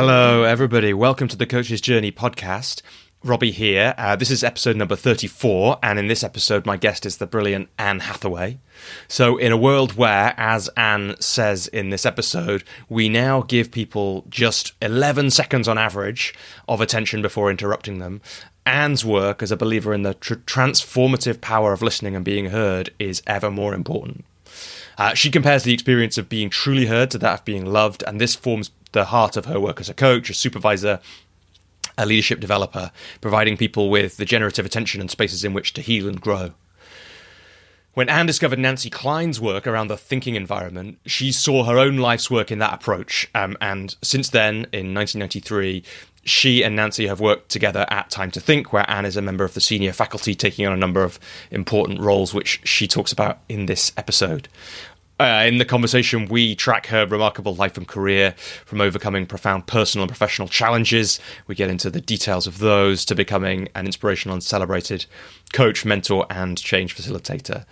Hello, everybody. Welcome to the Coach's Journey podcast. Robbie here. This is episode number 34, and in this episode, my guest is the brilliant Anne Hathaway. So in a world where, as Anne says in this episode, we now give people just 11 seconds on average of attention before interrupting them, Anne's work as a believer in the transformative power of listening and being heard is ever more important. She compares the experience of being truly heard to that of being loved, and this forms the heart of her work as a coach, a supervisor, a leadership developer, providing people with the generative attention and spaces in which to heal and grow. When Anne discovered Nancy Kline's work around the thinking environment, she saw her own life's work in that approach. And since then, in 1993, she and Nancy have worked together at Time to Think, where Anne is a member of the senior faculty, taking on a number of important roles, which she talks about in this episode. In the conversation, we track her remarkable life and career, from overcoming profound personal and professional challenges. We get into the details of those to becoming an inspirational and celebrated coach, mentor, and change facilitator.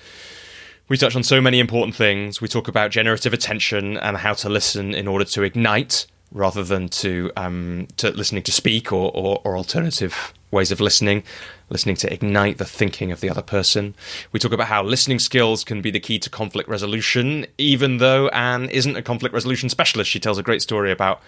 We touch on so many important things. We talk about generative attention and how to listen in order to ignite, rather than to listening to speak or alternative ways of listening to ignite the thinking of the other person. We talk about how listening skills can be the key to conflict resolution, even though Anne isn't a conflict resolution specialist. She tells a great story about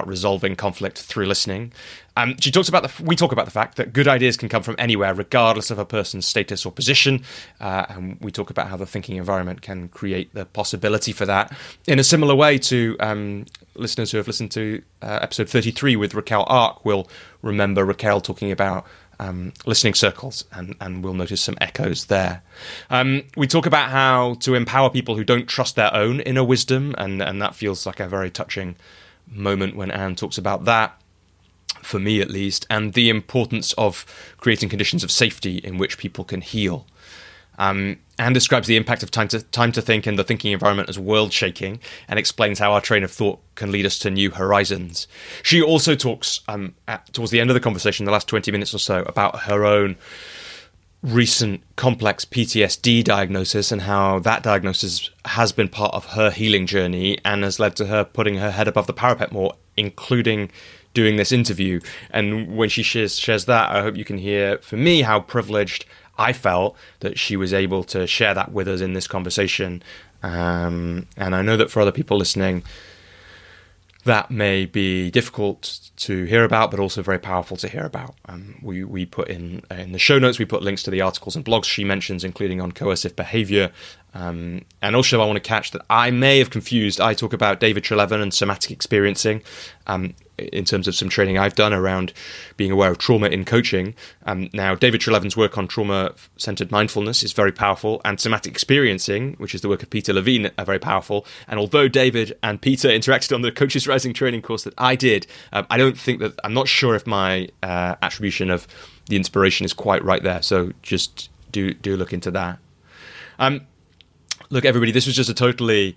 resolving conflict through listening. We talk about the fact that good ideas can come from anywhere, regardless of a person's status or position. And we talk about how the thinking environment can create the possibility for that. In a similar way to listeners who have listened to episode 33 with Raquel Ark will remember Raquel talking about listening circles, and we'll notice some echoes there. We talk about how to empower people who don't trust their own inner wisdom, and that feels like a very touching moment when Anne talks about that, for me at least, and the importance of creating conditions of safety in which people can heal. Anne describes the impact of time to think and the thinking environment as world-shaking, and explains how our train of thought can lead us to new horizons. She also talks, towards the end of the conversation, the last 20 minutes or so, about her own recent complex PTSD diagnosis and how that diagnosis has been part of her healing journey and has led to her putting her head above the parapet more, including doing this interview. And when she shares that, I hope you can hear, for me, how privileged I felt that she was able to share that with us in this conversation. And I know that for other people listening, that may be difficult to hear about, but also very powerful to hear about. We put in the show notes, we put links to the articles and blogs she mentions, including on coercive behavior. And also I want to catch that I may have confused. I talk about David Treleaven and somatic experiencing in terms of some training I've done around being aware of trauma in coaching. Now, David Treleaven's work on trauma-centered mindfulness is very powerful, and somatic experiencing, which is the work of Peter Levine, are very powerful. And although David and Peter interacted on the Coaches Rising training course that I did, I'm not sure if my attribution of the inspiration is quite right there. So just do look into that. Look, everybody, this was just a totally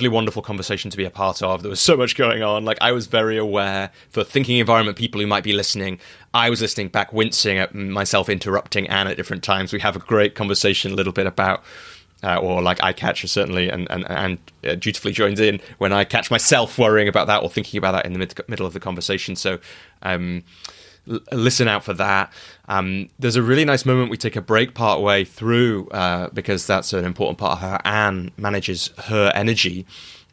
wonderful conversation to be a part of. There was so much going on. Like, I was very aware for thinking environment people who might be listening. I was listening back, wincing at myself interrupting Anne at different times. We have a great conversation a little bit about, I catch her certainly, and dutifully joins in when I catch myself worrying about that or thinking about that in the middle of the conversation. So, listen out for that. There's a really nice moment we take a break part way through because that's an important part of how Anne manages her energy.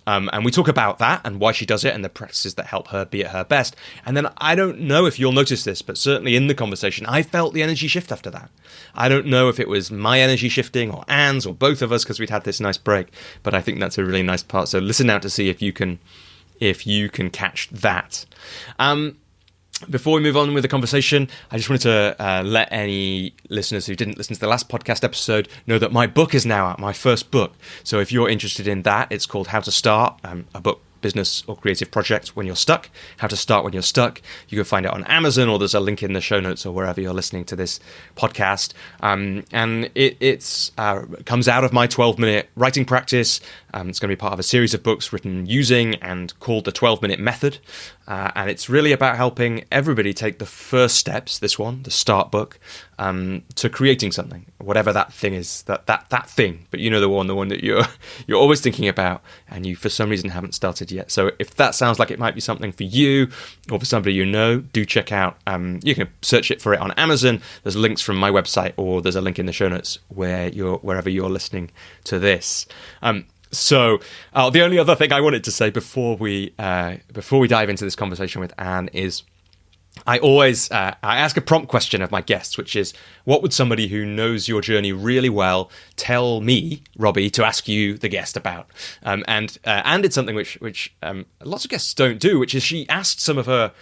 And we talk about that and why she does it and the practices that help her be at her best. And then I don't know if you'll notice this, but certainly in the conversation, I felt the energy shift after that. I don't know if it was my energy shifting or Anne's or both of us because we'd had this nice break, but I think that's a really nice part. So listen out to see if you can catch that. Before we move on with the conversation, I just wanted to let any listeners who didn't listen to the last podcast episode know that my book is now out, my first book. So if you're interested in that, it's called How to Start, a book, business or creative project when you're stuck, how to start when you're stuck. You can find it on Amazon, or there's a link in the show notes or wherever you're listening to this podcast. And it comes out of my 12-minute writing practice. It's going to be part of a series of books written using and called the 12-minute method. and it's really about helping everybody take the first steps, this one, the start book, to creating something, whatever that thing is, that thing. But you know the one that you're always thinking about, and you for some reason haven't started yet. So if that sounds like it might be something for you or for somebody you know, do check out. You can search for it on Amazon. There's links from my website, or there's a link in the show notes wherever you're listening to this. So the only other thing I wanted to say before we dive into this conversation with Anne is I always I ask a prompt question of my guests, which is, what would somebody who knows your journey really well tell me, Robbie, to ask you, the guest, about? And Anne did something which lots of guests don't do, which is she asked some of her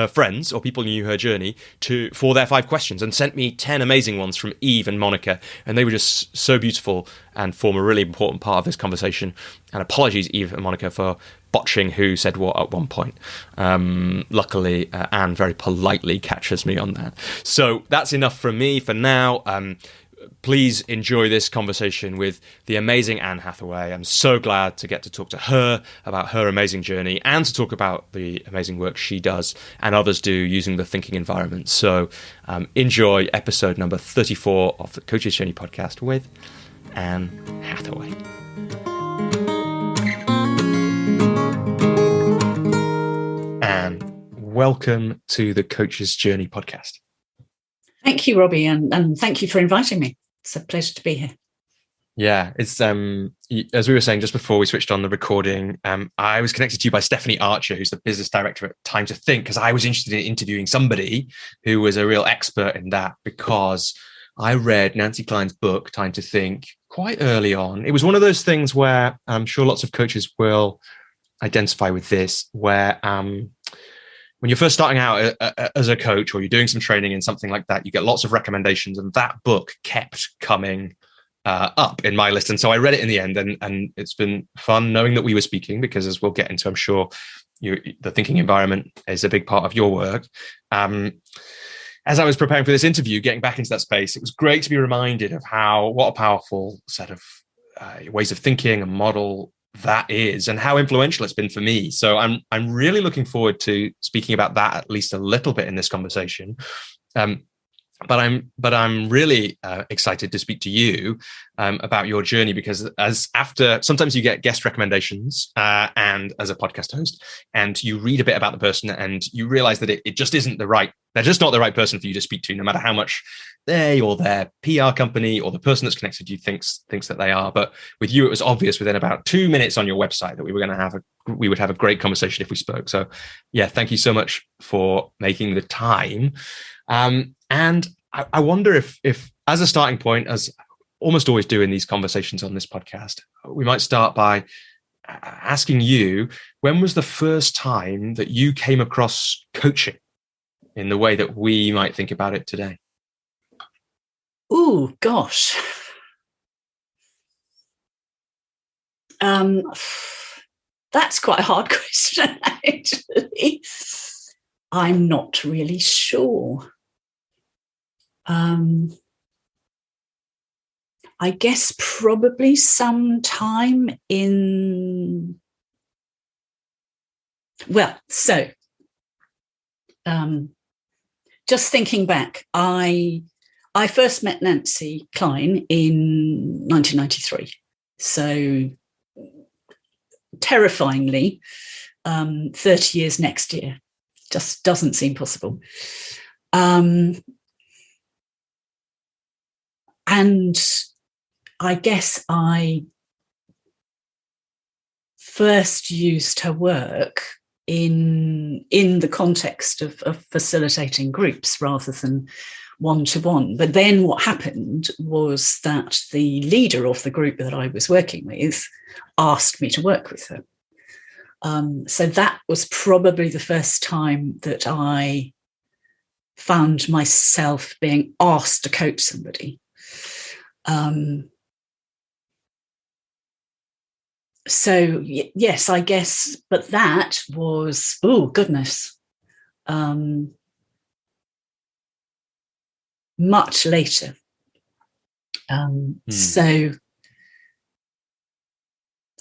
friends or people who knew her journey for their 5 questions, and sent me 10 amazing ones from Eve and Monica, and they were just so beautiful and form a really important part of this conversation. And apologies, Eve and Monica, for botching who said what at one point. Luckily, Anne very politely catches me on that. So that's enough from me for now. Please enjoy this conversation with the amazing Anne Hathaway. I'm so glad to get to talk to her about her amazing journey, and to talk about the amazing work she does and others do using the thinking environment. So enjoy episode number 34 of the Coach's Journey podcast with Anne Hathaway. Anne, welcome to the Coach's Journey podcast. Thank you, Robbie, and thank you for inviting me. It's a pleasure to be here. Yeah, it's as we were saying just before we switched on the recording, I was connected to you by Stephanie Archer, who's the business director at Time to Think, because I was interested in interviewing somebody who was a real expert in that, because I read Nancy Klein's book, Time to Think, quite early on. It was one of those things where I'm sure lots of coaches will identify with this, where when you're first starting out as a coach, or you're doing some training in something like that, you get lots of recommendations, and that book kept coming up in my list. And so I read it in the end, and it's been fun knowing that we were speaking, because as we'll get into, I'm sure the thinking environment is a big part of your work. As I was preparing for this interview, getting back into that space, it was great to be reminded of what a powerful set of ways of thinking and model that is, and how influential it's been for me. So I'm really looking forward to speaking about that at least a little bit in this conversation. But I'm really excited to speak to you about your journey, because sometimes you get guest recommendations and as a podcast host, and you read a bit about the person and you realize that it just isn't they're just not the right person for you to speak to, no matter how much they or their PR company or the person that's connected to you thinks that they are. But with you, it was obvious within about 2 minutes on your website that we would have a great conversation if we spoke. So yeah, thank you so much for making the time. And I wonder if as a starting point, as I almost always do in these conversations on this podcast, we might start by asking you, when was the first time that you came across coaching in the way that we might think about it today? Oh, gosh. That's quite a hard question, actually. I'm not really sure. I guess probably sometime just thinking back, I first met Nancy Klein in 1993. So terrifyingly, 30 years next year. Just doesn't seem possible. And I guess I first used her work in the context of facilitating groups rather than one-to-one. But then what happened was that the leader of the group that I was working with asked me to work with her. So that was probably the first time that I found myself being asked to coach somebody. So yes, I guess, but that was, oh goodness, much later. So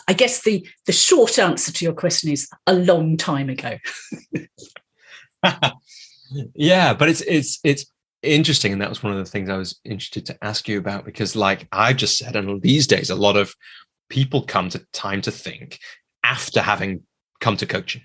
I guess the short answer to your question is a long time ago. Yeah, but it's interesting, and that was one of the things I was interested to ask you about, because like I've just said, and these days a lot of people come to time to think after having come to coaching.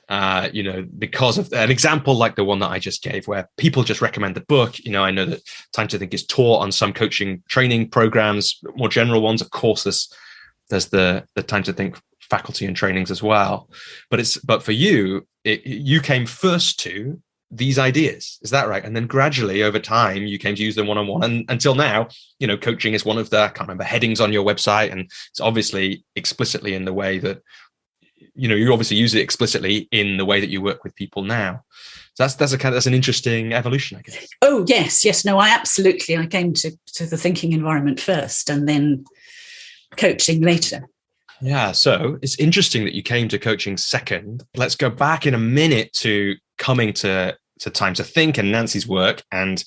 Because of an example like the one that I just gave, where people just recommend the book. I know that Time to Think is taught on some coaching training programs, more general ones. Of course, there's the Time to Think faculty and trainings as well. But for you, you came first to these ideas. Is that right? And then gradually over time, you came to use them one-on-one. And until now, coaching is one of the, I can't remember, headings on your website. And it's obviously explicitly in the way that, you obviously use it explicitly in the way that you work with people now. So that's an interesting evolution, I guess. Oh, yes. No, I came to the thinking environment first and then coaching later. Yeah, so it's interesting that you came to coaching second. Let's go back in a minute to coming to Time to Think and Nancy's work and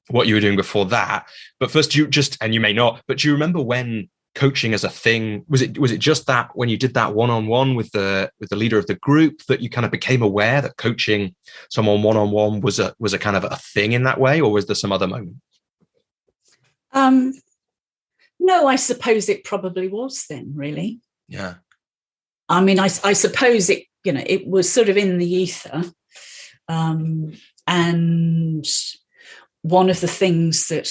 what you were doing before that. But first, and you may not, but do you remember when coaching as a thing, was it just that when you did that one-on-one with the leader of the group that you kind of became aware that coaching someone one-on-one was a kind of a thing in that way, or was there some other moment? No, I suppose it probably was then, really. Yeah. I mean, I suppose it was sort of in the ether. And one of the things that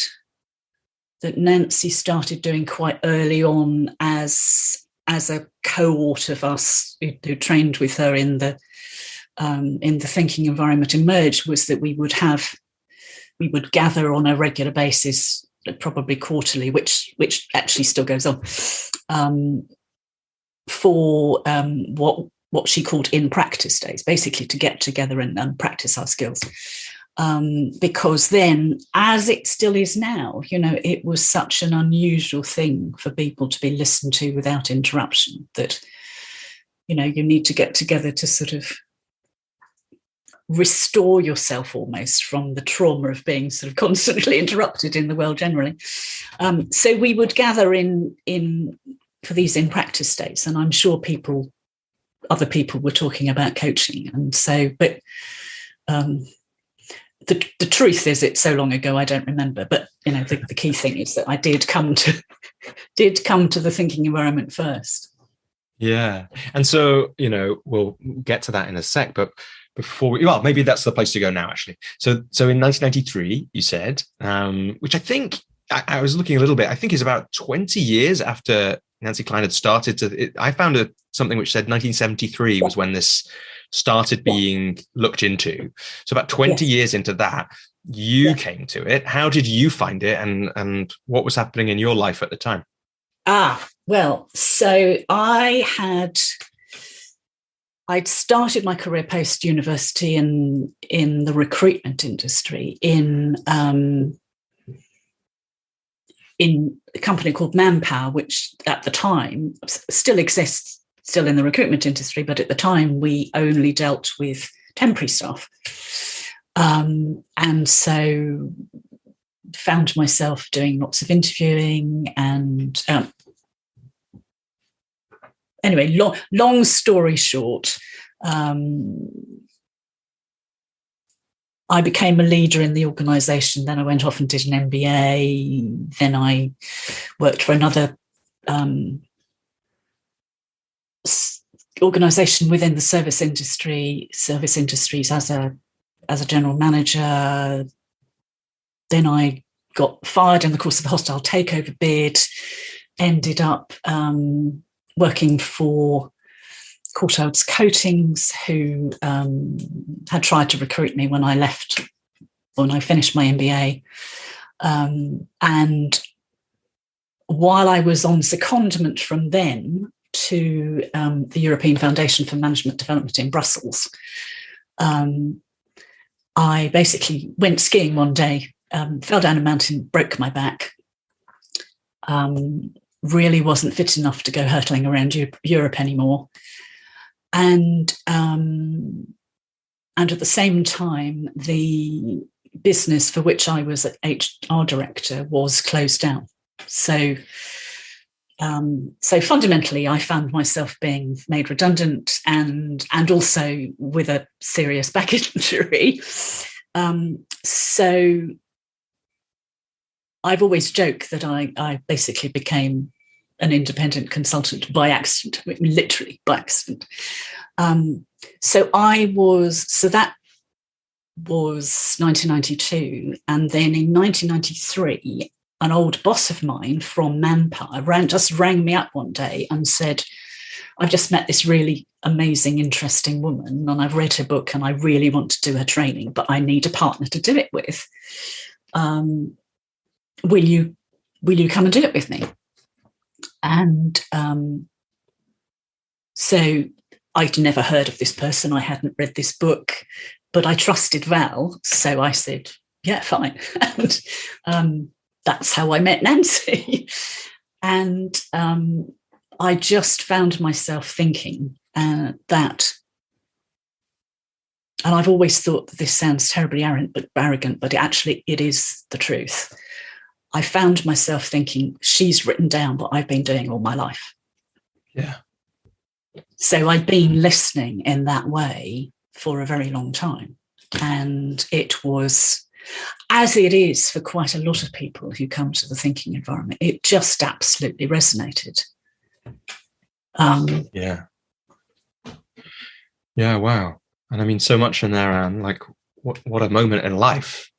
Nancy started doing quite early on as a cohort of us who trained with her in the thinking environment emerged was that we would gather on a regular basis, probably quarterly, which actually still goes on, for what she called in practice days, basically to get together and practice our skills. Because then, as it still is now, it was such an unusual thing for people to be listened to without interruption that, you need to get together to sort of restore yourself almost from the trauma of being sort of constantly interrupted in the world generally. So we would gather in for these in practice days, and I'm sure other people were talking about coaching, and so, but the truth is, it's so long ago I don't remember. But the key thing is that I did come to the thinking environment first. Yeah, and so we'll get to that in a sec, but before maybe that's the place to go now, actually. So in 1993, you said, which I think I was looking a little bit. I think is about 20 years after Nancy Klein had started. I found something which said 1973 was when this started being looked into. So about 20 years into that, you came to it. How did you find it, and what was happening in your life at the time? Well, so I'd started my career post-university in the recruitment industry in a company called Manpower, which at the time still exists, still in the recruitment industry, but at the time we only dealt with temporary staff. And so found myself doing lots of interviewing and anyway, long story short, I became a leader in the organisation. Then I went off and did an MBA. Then I worked for another organisation within the service industries as a general manager. Then I got fired in the course of a hostile takeover bid. Ended up working for Courtaulds Coatings, who had tried to recruit me when I finished my MBA. And while I was on secondment from them to the European Foundation for Management Development in Brussels, I basically went skiing one day, fell down a mountain, broke my back, really wasn't fit enough to go hurtling around Europe anymore. And at the same time, the business for which I was an HR director was closed down. So So fundamentally, I found myself being made redundant and also with a serious back injury. So I've always joked that I basically became an independent consultant by accident, literally by accident. So that was 1992. And then in 1993, an old boss of mine from Manpower rang me up one day and said, I've just met this really amazing, interesting woman, and I've read her book and I really want to do her training, but I need a partner to do it with. Will you come and do it with me? And so I'd never heard of this person. I hadn't read this book, but I trusted Val. So I said, yeah, fine. And that's how I met Nancy. And I just found myself thinking that, and I've always thought that this sounds terribly arrogant, but it is the truth. I found myself thinking, she's written down what I've been doing all my life. Yeah. So I'd been listening in that way for a very long time. And it was, as it is for quite a lot of people who come to the thinking environment, it just absolutely resonated. Yeah, wow. And I mean, so much in there, Anne, like what a moment in life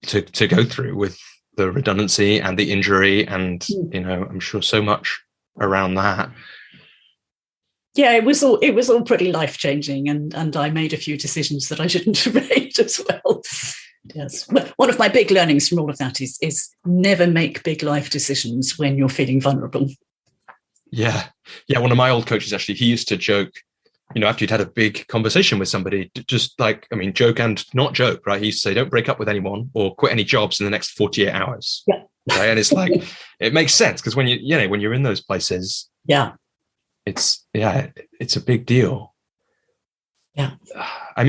to go through with the redundancy and the injury, and I'm sure so much around that. Yeah, it was all pretty life-changing, and I made a few decisions that I shouldn't have made as well. Yes. One of my big learnings from all of that is never make big life decisions when you're feeling vulnerable. Yeah. One of my old coaches, actually, he used to joke, after you'd had a big conversation with somebody, just like, joke and not joke, right? He used to say, don't break up with anyone or quit any jobs in the next 48 hours. Yeah. Right? And it's like, it makes sense, because when you're in those places, yeah, it's a big deal. Yeah.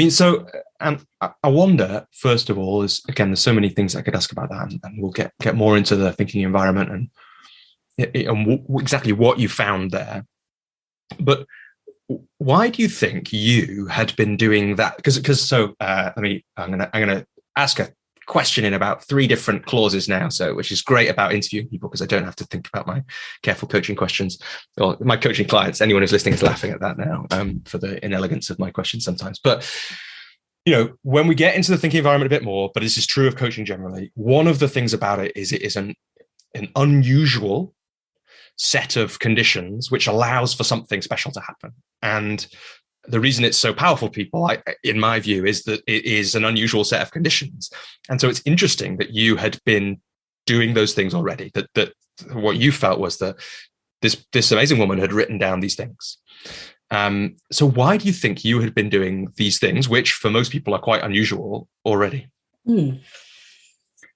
So I wonder, first of all, is, again, there's so many things I could ask about that, and we'll get more into the thinking environment and exactly what you found there. But why do you think you had been doing that? Because I'm gonna ask a question in about 3 different clauses now, which is great about interviewing people, because I don't have to think about my careful coaching questions or my coaching clients. Anyone who's listening is laughing at that now, for the inelegance of my questions sometimes. But when we get into the thinking environment a bit more, but this is true of coaching generally, one of the things about it is an unusual set of conditions which allows for something special to happen. And the reason it's so powerful, people, in my view, is that it is an unusual set of conditions. And so it's interesting that you had been doing those things already, that what you felt was that this amazing woman had written down these things. So why do you think you had been doing these things, which for most people are quite unusual already?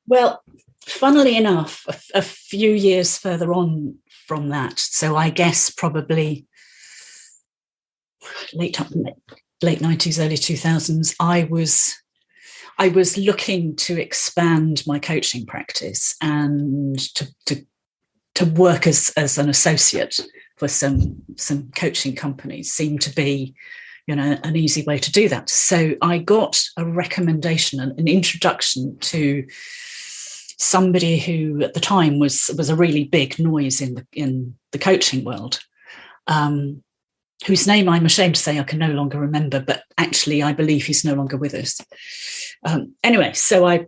Well, funnily enough, a few years further on from that, so I guess probably late 90s, early 2000s, I was looking to expand my coaching practice and to work as an associate for some coaching companies seemed to be, an easy way to do that. So I got a recommendation, an introduction to somebody who at the time was a really big noise in the coaching world, whose name I'm ashamed to say I can no longer remember, but actually I believe he's no longer with us. Anyway, so I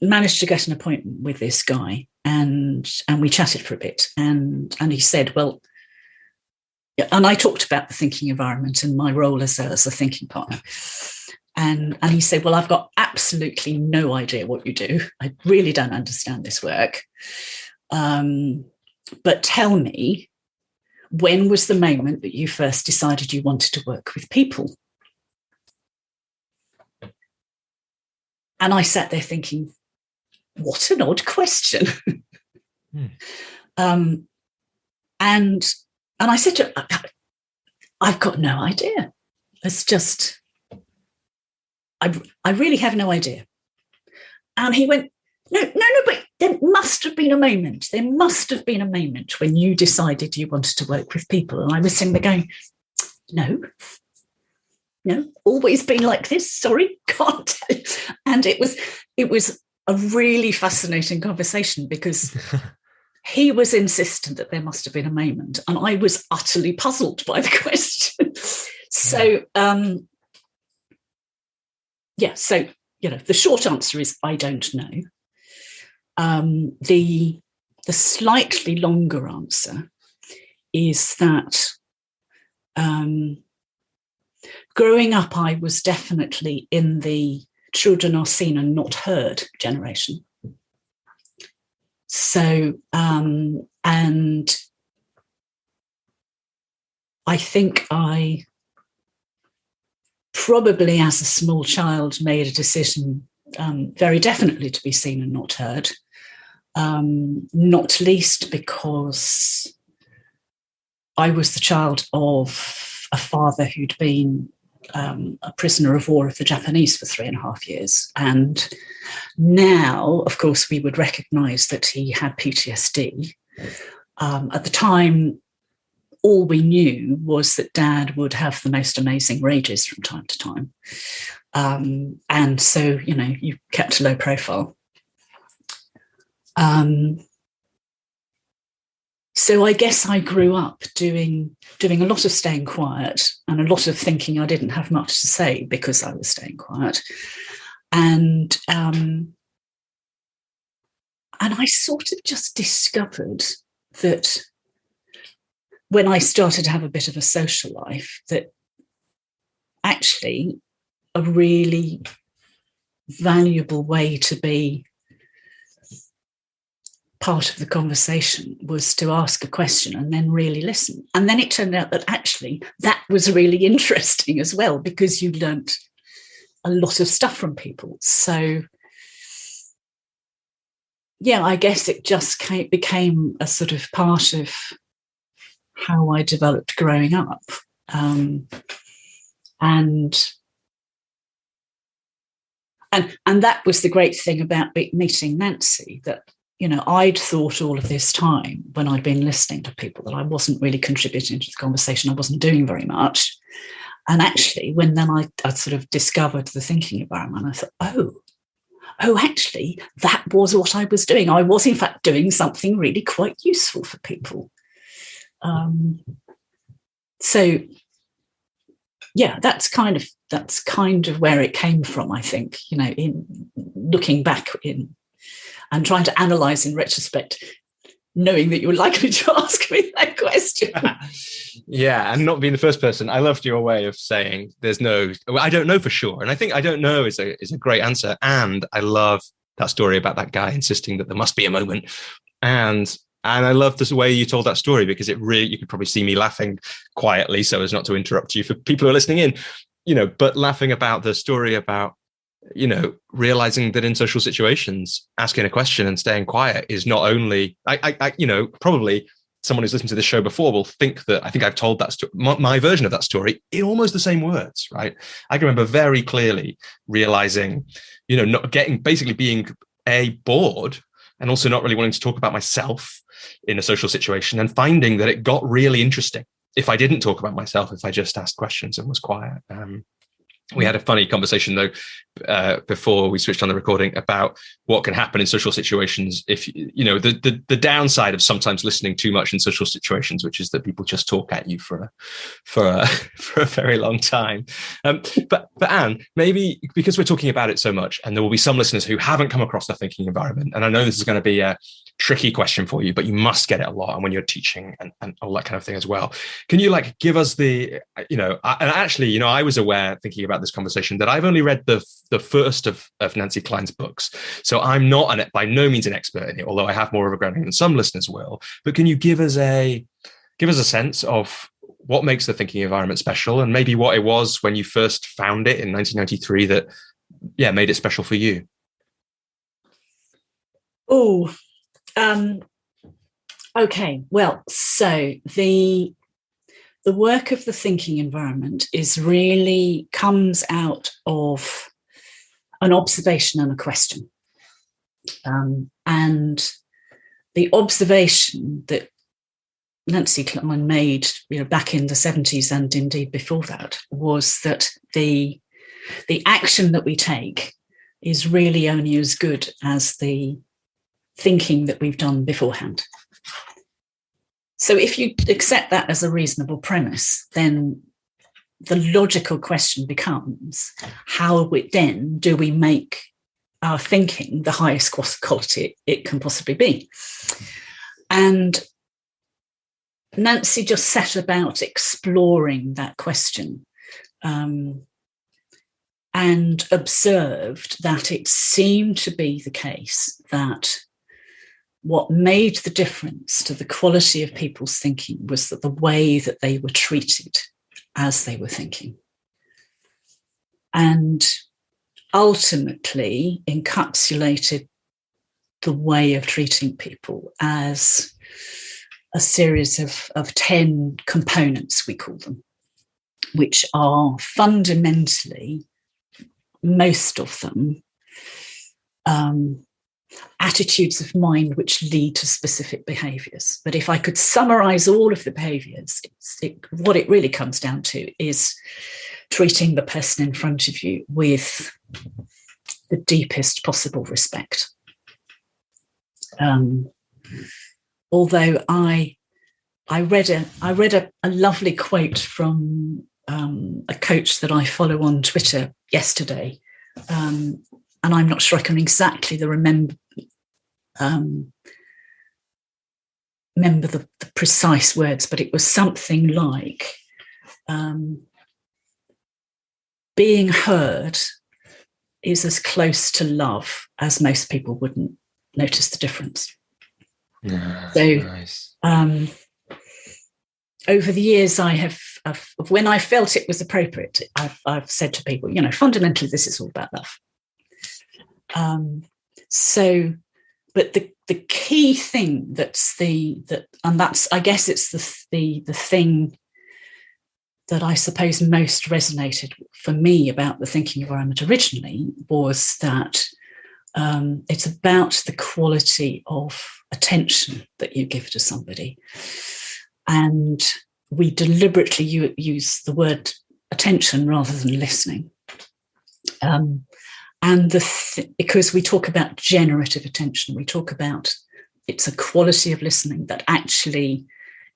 managed to get an appointment with this guy, and we chatted for a bit, and he said, well, and I talked about the thinking environment and my role as a thinking partner. And he said, well, I've got absolutely no idea what you do. I really don't understand this work. But tell me, when was the moment that you first decided you wanted to work with people? And I sat there thinking, what an odd question. And I said to her, I've got no idea. It's just, I really have no idea. And he went, No, but there must have been a moment. There must have been a moment when you decided you wanted to work with people. And I was sitting there going, no, always been like this. Sorry, can't tell. And it was a really fascinating conversation because he was insistent that there must have been a moment, and I was utterly puzzled by the question. So, so, the short answer is I don't know. The slightly longer answer is that growing up, I was definitely in the children are seen and not heard generation. So, and I think I probably as a small child made a decision very definitely to be seen and not heard, not least because I was the child of a father who'd been a prisoner of war of the Japanese for 3.5 years. And now, of course, we would recognise that he had PTSD. At the time, all we knew was that Dad would have the most amazing rages from time to time. And so, you kept a low profile. So I guess I grew up doing a lot of staying quiet and a lot of thinking I didn't have much to say because I was staying quiet. And I sort of just discovered that when I started to have a bit of a social life, that actually a really valuable way to be part of the conversation was to ask a question and then really listen. And then it turned out that actually that was really interesting as well, because you learnt a lot of stuff from people. So, I guess it just became a sort of part of how I developed growing up. And that was the great thing about meeting Nancy, that I'd thought all of this time when I'd been listening to people that I wasn't really contributing to the conversation. I wasn't doing very much. And actually, when then I sort of discovered the thinking environment, I thought, oh, actually, that was what I was doing. I was, in fact, doing something really quite useful for people. So, that's kind of where it came from, I think, in looking back and trying to analyse in retrospect, knowing that you were likely to ask me that question. Yeah, and not being the first person. I loved your way of saying I don't know for sure. And I think I don't know is a great answer. And I love that story about that guy insisting that there must be a moment. And I love this way you told that story, because you could probably see me laughing quietly so as not to interrupt you for people who are listening in, but laughing about the story about, realizing that in social situations, asking a question and staying quiet is not only, probably someone who's listened to this show before will think that I think I've told that story, my version of that story in almost the same words, right? I can remember very clearly realizing, basically being bored and also not really wanting to talk about myself in a social situation, and finding that it got really interesting if I didn't talk about myself, if I just asked questions and was quiet. We had a funny conversation, though, before we switched on the recording about what can happen in social situations if, the downside of sometimes listening too much in social situations, which is that people just talk at you for a very long time. But Anne, maybe because we're talking about it so much, and there will be some listeners who haven't come across the thinking environment, and I know this is going to be a tricky question for you, but you must get it a lot, and when you're teaching and all that kind of thing as well. Can you give us the, I was aware, thinking about this conversation, that I've only read the first of Nancy Klein's books, so I'm not by no means an expert in it, although I have more of a grounding than some listeners will. But can you give us a sense of what makes the thinking environment special, and maybe what it was when you first found it in 1993 that made it special for you? Okay. Well, so the work of the thinking environment comes out of an observation and a question. And the observation that Nancy Klein made, back in the 70s and indeed before that, was that the action that we take is really only as good as the thinking that we've done beforehand. So if you accept that as a reasonable premise, then the logical question becomes, how then do we make our thinking the highest quality it can possibly be? And Nancy just set about exploring that question, and observed that it seemed to be the case that what made the difference to the quality of people's thinking was that the way that they were treated as they were thinking. And ultimately encapsulated the way of treating people as a series of 10 components, we call them, which are fundamentally, most of them, attitudes of mind which lead to specific behaviours. But if I could summarise all of the behaviours, what it really comes down to is treating the person in front of you with the deepest possible respect. Although I read a lovely quote from a coach that I follow on Twitter yesterday, and I'm not sure I can exactly remember the precise words, but it was something like, being heard is as close to love as most people wouldn't notice the difference. Nice. Over the years, I have, when I felt it was appropriate, I've said to people, fundamentally, this is all about love. But the key thing I guess it's the thing that I suppose most resonated for me about the thinking environment originally was that it's about the quality of attention that you give to somebody. And we deliberately use the word attention rather than listening. Because we talk about generative attention, we talk about it's a quality of listening that actually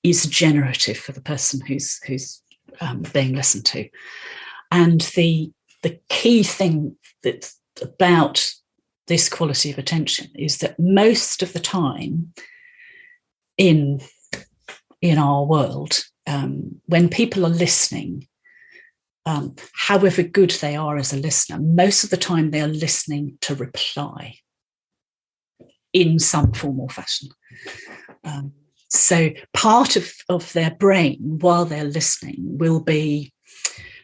is generative for the person who's being listened to. And the key thing that's about this quality of attention is that most of the time in our world, when people are listening, however good they are as a listener, most of the time they are listening to reply in some form or fashion. So part of their brain while they're listening will be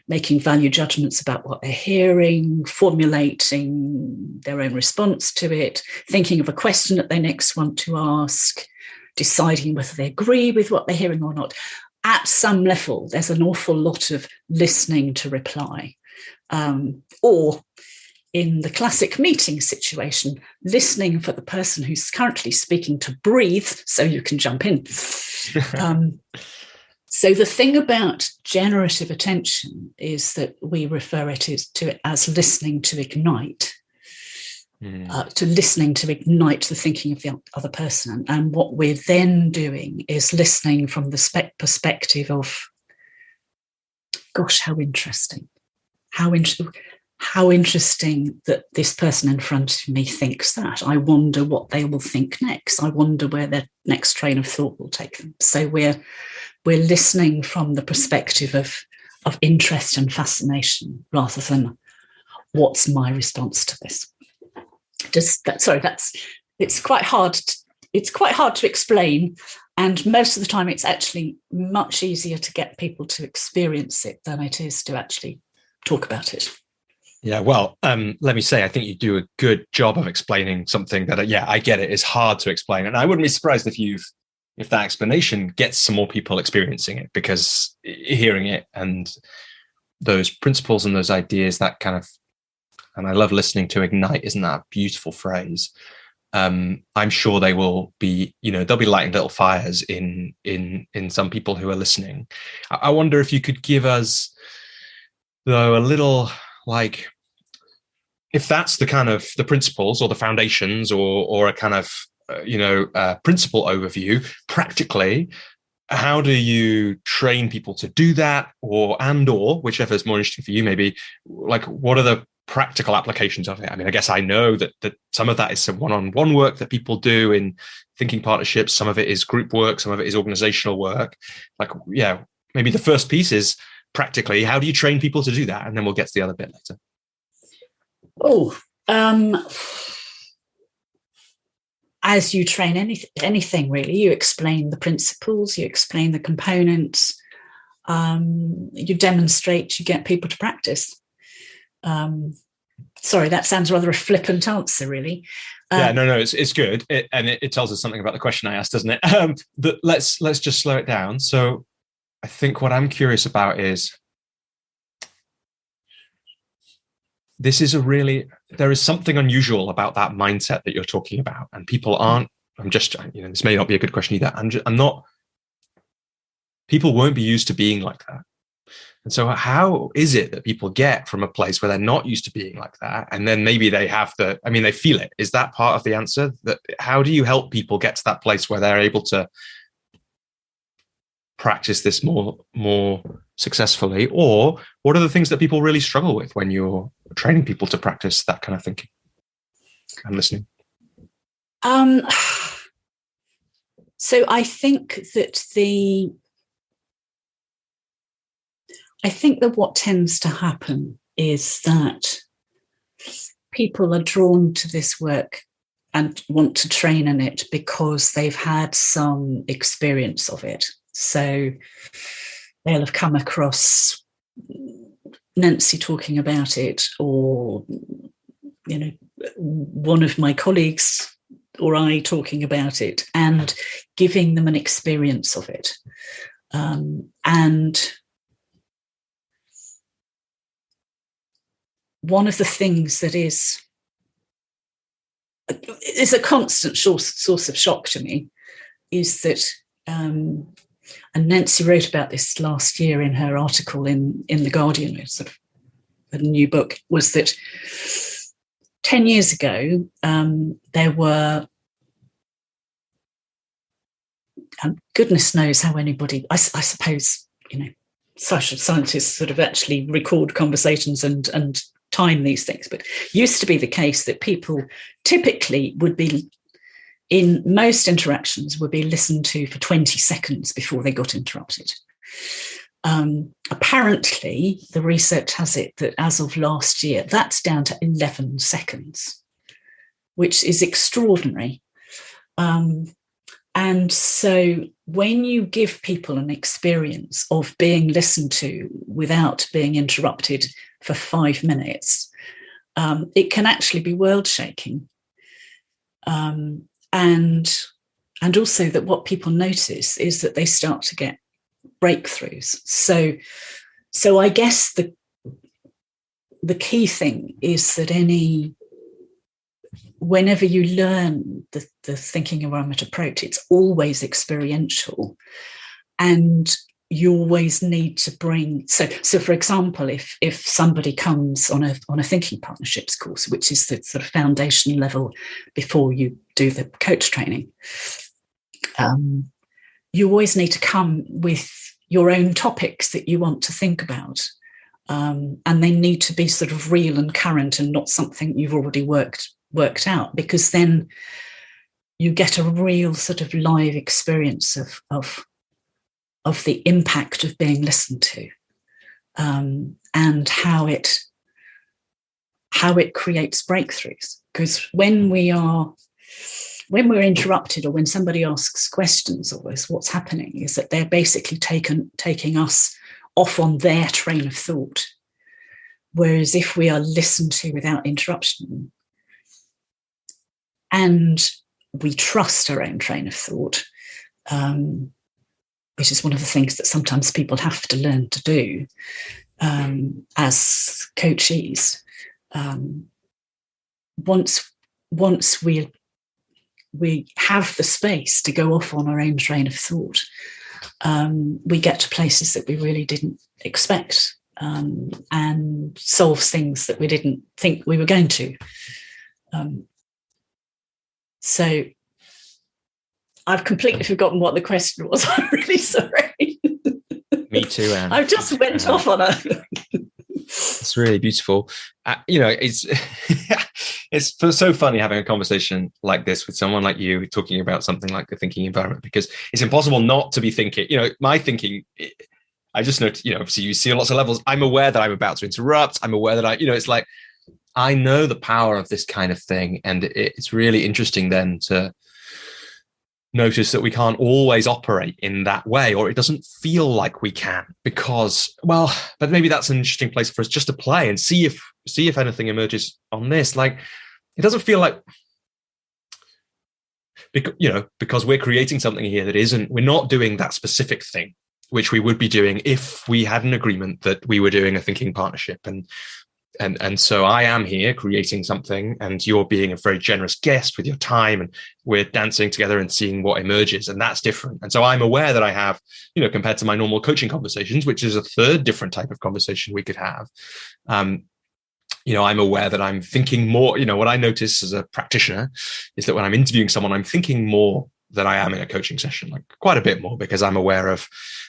making value judgments about what they're hearing, formulating their own response to it, thinking of a question that they next want to ask, deciding whether they agree with what they're hearing or not. At some level, there's an awful lot of listening to reply. Or in the classic meeting situation, listening for the person who's currently speaking to breathe so you can jump in. So the thing about generative attention is that we refer to it as listening to ignite. To listening to ignite the thinking of the other person. And what we're then doing is listening from the perspective of, gosh, how interesting. How interesting that this person in front of me thinks that. I wonder what they will think next. I wonder where their next train of thought will take them. So we're listening from the perspective of interest and fascination rather than what's my response to this. It's quite hard to explain, and most of the time it's actually much easier to get people to experience it than it is to actually talk about it. Yeah, well, let me say, I think you do a good job of explaining something that, I get it, is hard to explain. And I wouldn't be surprised if that explanation gets some more people experiencing it, because hearing it and those principles and those ideas, that kind of, and I love listening to ignite, isn't that a beautiful phrase? I'm sure they will be, they'll be lighting little fires in some people who are listening. I wonder if you could give us, though, a little, like, if that's the kind of the principles or the foundations or a kind of principle overview, practically, how do you train people to do that, or whichever is more interesting for you, maybe, like, what are the practical applications of it? I mean, I guess I know that some of that is some one-on-one work that people do in thinking partnerships. Some of it is group work. Some of it is organizational work. Like, yeah, maybe the first piece is practically, how do you train people to do that? And then we'll get to the other bit later. As you train anything really, you explain the principles, you explain the components, you demonstrate, you get people to practice. Sorry, that sounds rather a flippant answer, really. No, it's good, it tells us something about the question I asked, doesn't it? But let's just slow it down. So I think what I'm curious about is, there is something unusual about that mindset that you're talking about, and people aren't. This may not be a good question either. People won't be used to being like that. And so how is it that people get from a place where they're not used to being like that, and then maybe they they feel it? Is that part of the answer? That how do you help people get to that place where they're able to practice this more successfully? Or what are the things that people really struggle with when you're training people to practice that kind of thinking and listening? So I think that what tends to happen is that people are drawn to this work and want to train in it because they've had some experience of it. So they'll have come across Nancy talking about it, or, one of my colleagues or I talking about it, and giving them an experience of it. And one of the things that is a constant source of shock to me is that, and Nancy wrote about this last year in her article in The Guardian, sort of a new book, was that 10 years ago, there were, and goodness knows how anybody, I suppose, social scientists sort of actually record conversations and time these things, but used to be the case that people typically would be, in most interactions, would be listened to for 20 seconds before they got interrupted. Apparently, the research has it that as of last year, that's down to 11 seconds, which is extraordinary. And so when you give people an experience of being listened to without being interrupted for 5 minutes, it can actually be world-shaking. And also that what people notice is that they start to get breakthroughs. So I guess the key thing is that whenever you learn the thinking environment approach, it's always experiential, and you always need to bring. So for example, if somebody comes on a thinking partnerships course, which is the sort of foundation level before you do the coach training, you always need to come with your own topics that you want to think about, and they need to be sort of real and current and not something you've already worked out, because then you get a real sort of live experience of the impact of being listened to, and how it creates breakthroughs. Because when we're interrupted, or when somebody asks questions of us, what's happening is that they're basically taking us off on their train of thought. Whereas if we are listened to without interruption, and we trust our own train of thought, which is one of the things that sometimes people have to learn to do as coachees. Once we we have the space to go off on our own train of thought, we get to places that we really didn't expect, and solve things that we didn't think we were going to. So I've completely forgotten what the question was. I'm really sorry. Me too, Anne. I just went off on a... It's really beautiful. It's it's so funny having a conversation like this with someone like you talking about something like the thinking environment, because it's impossible not to be thinking. My thinking, I just know, obviously you see lots of levels. I'm aware that I'm about to interrupt. I'm aware that it's like, I know the power of this kind of thing. And it's really interesting then to notice that we can't always operate in that way, or it doesn't feel like we can, because, but maybe that's an interesting place for us just to play and see if anything emerges on this. Like, it doesn't feel like, because we're creating something here that we're not doing that specific thing, which we would be doing if we had an agreement that we were doing a thinking partnership. And so I am here creating something, and you're being a very generous guest with your time, and we're dancing together and seeing what emerges, and that's different. And so I'm aware that I have, compared to my normal coaching conversations, which is a third different type of conversation we could have. I'm aware that I'm thinking more. What I notice as a practitioner is that when I'm interviewing someone, I'm thinking more than I am in a coaching session, like quite a bit more, because I'm aware of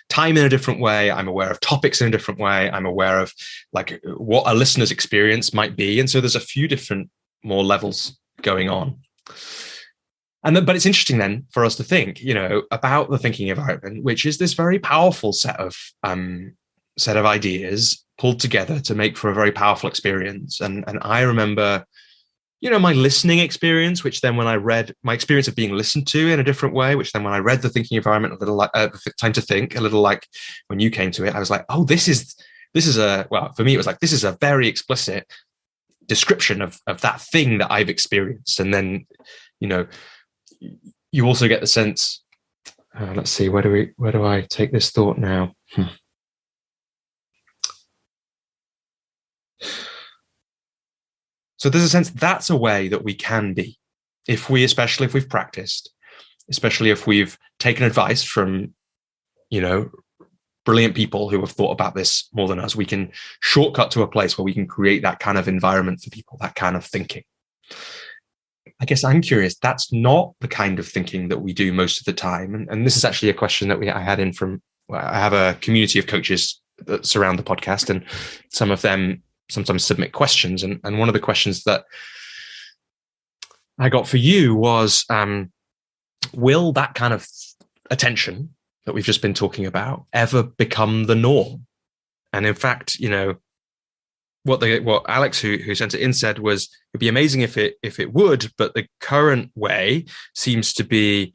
time in a different way. I'm aware of topics in a different way. I'm aware of like what a listener's experience might be. And so there's a few different more levels going on. But it's interesting then for us to think, about the thinking environment, which is this very powerful set of ideas pulled together to make for a very powerful experience. And I remember, my listening experience, which then when I read my experience of being listened to in a different way, which then when I read the thinking environment, a little like time to think, a little like when you came to it, I was like, oh, this is for me, it was like, this is a very explicit description of that thing that I've experienced. And then, you also get the sense, let's see, where do I take this thought now? So there's a sense that's a way that we can be, especially if we've practiced, especially if we've taken advice from, brilliant people who have thought about this more than us. We can shortcut to a place where we can create that kind of environment for people, that kind of thinking. I guess I'm curious, that's not the kind of thinking that we do most of the time. And this is actually a question that I had in from, I have a community of coaches that surround the podcast, and some of them sometimes submit questions. And one of the questions that I got for you was, will that kind of attention that we've just been talking about ever become the norm? And in fact, what Alex, who sent it in, said was, it'd be amazing if it would, but the current way seems to be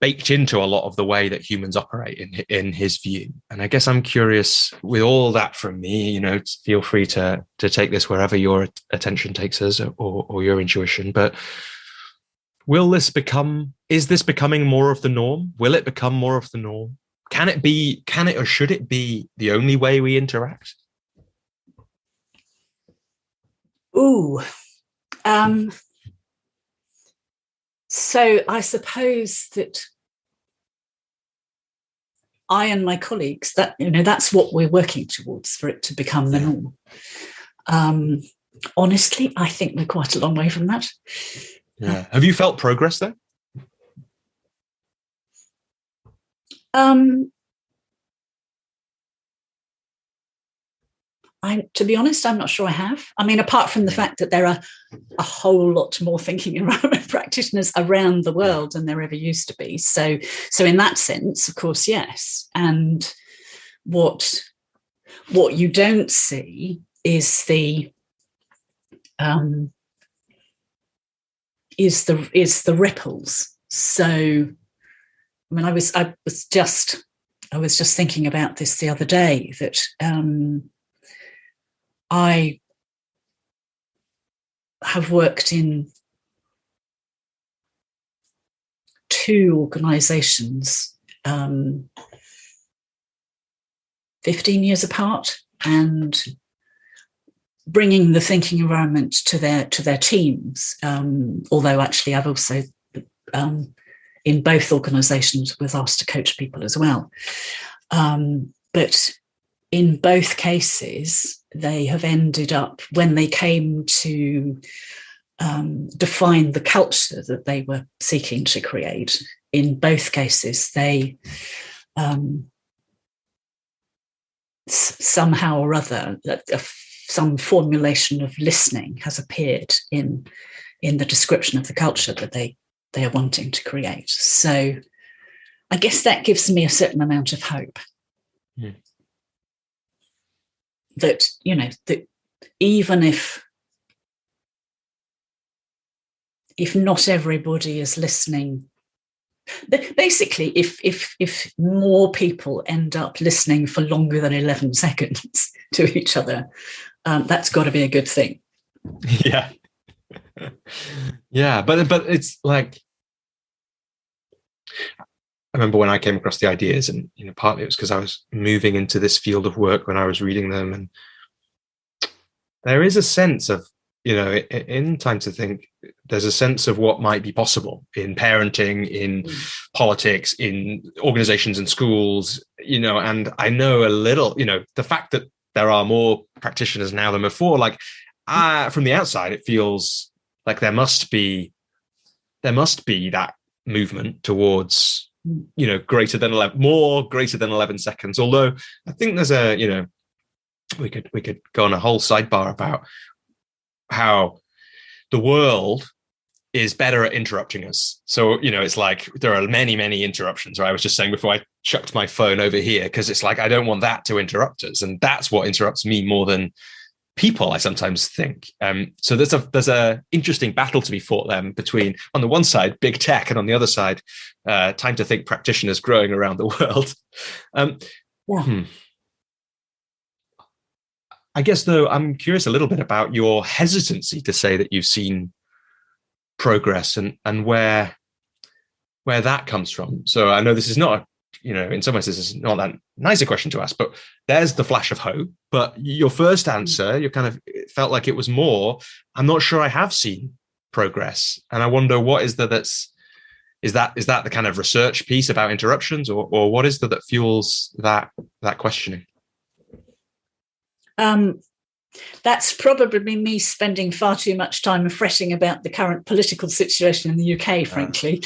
baked into a lot of the way that humans operate in his view. And I guess I'm curious, with all that from me, feel free to take this wherever your attention takes us, or your intuition. But is this becoming more of the norm? Will it become more of the norm? Can it or should it be the only way we interact? Ooh. So I suppose that I and my colleagues, that's what we're working towards, for it to become the norm. Honestly, I think we're quite a long way from that. Yeah. Have you felt progress there? To be honest, I'm not sure I have. I mean, apart from the fact that there are a whole lot more thinking environment practitioners around the world than there ever used to be. So in that sense, of course, yes. And what you don't see is the ripples. So, I mean, I was just thinking about this the other day, that I have worked in 2 organisations, 15 years apart, and bringing the thinking environment to their teams. Although actually I've also in both organisations was asked to coach people as well. But in both cases, they have ended up, when they came to define the culture that they were seeking to create, in both cases, they somehow or other, some formulation of listening has appeared in the description of the culture that they are wanting to create. So I guess that gives me a certain amount of hope. Mm. That, that even if not everybody is listening, basically, if more people end up listening for longer than 11 seconds to each other, that's got to be a good thing. Yeah. Yeah, but it's like, I remember when I came across the ideas, and partly it was because I was moving into this field of work when I was reading them, and there is a sense of, in Time to Think, there's a sense of what might be possible in parenting, in politics, in organizations and schools, and I know a little, the fact that there are more practitioners now than before, from the outside, it feels like there must be that movement towards, greater than 11 seconds. Although I think there's we could go on a whole sidebar about how the world is better at interrupting us. So, it's like there are many, many interruptions, right? I was just saying before I chucked my phone over here, because it's like, I don't want that to interrupt us. And that's what interrupts me more than people, I sometimes think. So there's a interesting battle to be fought then between, on the one side, big tech, and on the other side, Time to Think practitioners growing around the world. I guess, though, I'm curious a little bit about your hesitancy to say that you've seen progress and where that comes from. So I know this is not, in some ways, this is not that nice a question to ask, but there's the flash of hope. But your first answer, it felt like it was more, I'm not sure I have seen progress. And I wonder, what is that is that the kind of research piece about interruptions, or what is that fuels that questioning? That's probably me spending far too much time fretting about the current political situation in the UK, frankly,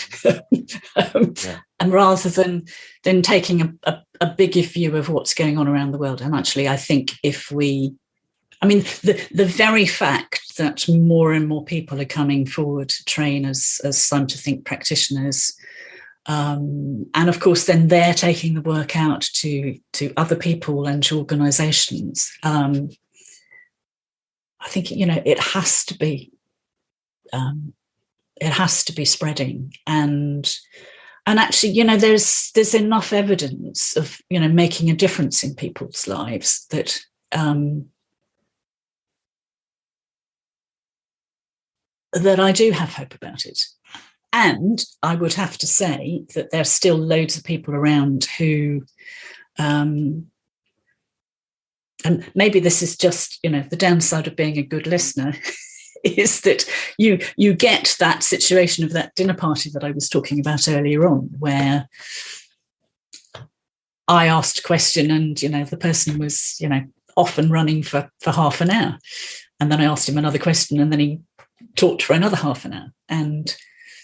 and rather than taking a bigger view of what's going on around the world. And actually, I think the very fact that more and more people are coming forward to train as Time to Think practitioners, and of course, then they're taking the work out to other people and to organisations. I think it has to be spreading, and actually there's enough evidence of making a difference in people's lives that that I do have hope about it. And I would have to say that there's still loads of people around who, and maybe this is just, the downside of being a good listener, is that you get that situation of that dinner party that I was talking about earlier on, where I asked a question and, the person was, off and running for half an hour. And then I asked him another question, and then he talked for another half an hour. And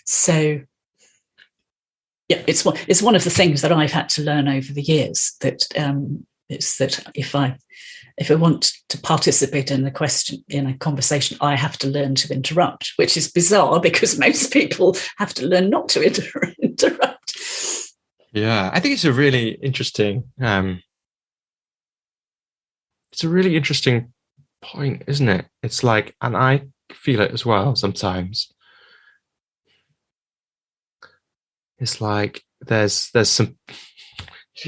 so, yeah, it's one of the things that I've had to learn over the years, that it's that if I want to participate in a conversation, I have to learn to interrupt, which is bizarre because most people have to learn not to interrupt. Yeah, I think it's a really interesting. It's a really interesting point, isn't it? It's like, and I feel it as well sometimes. It's like there's some,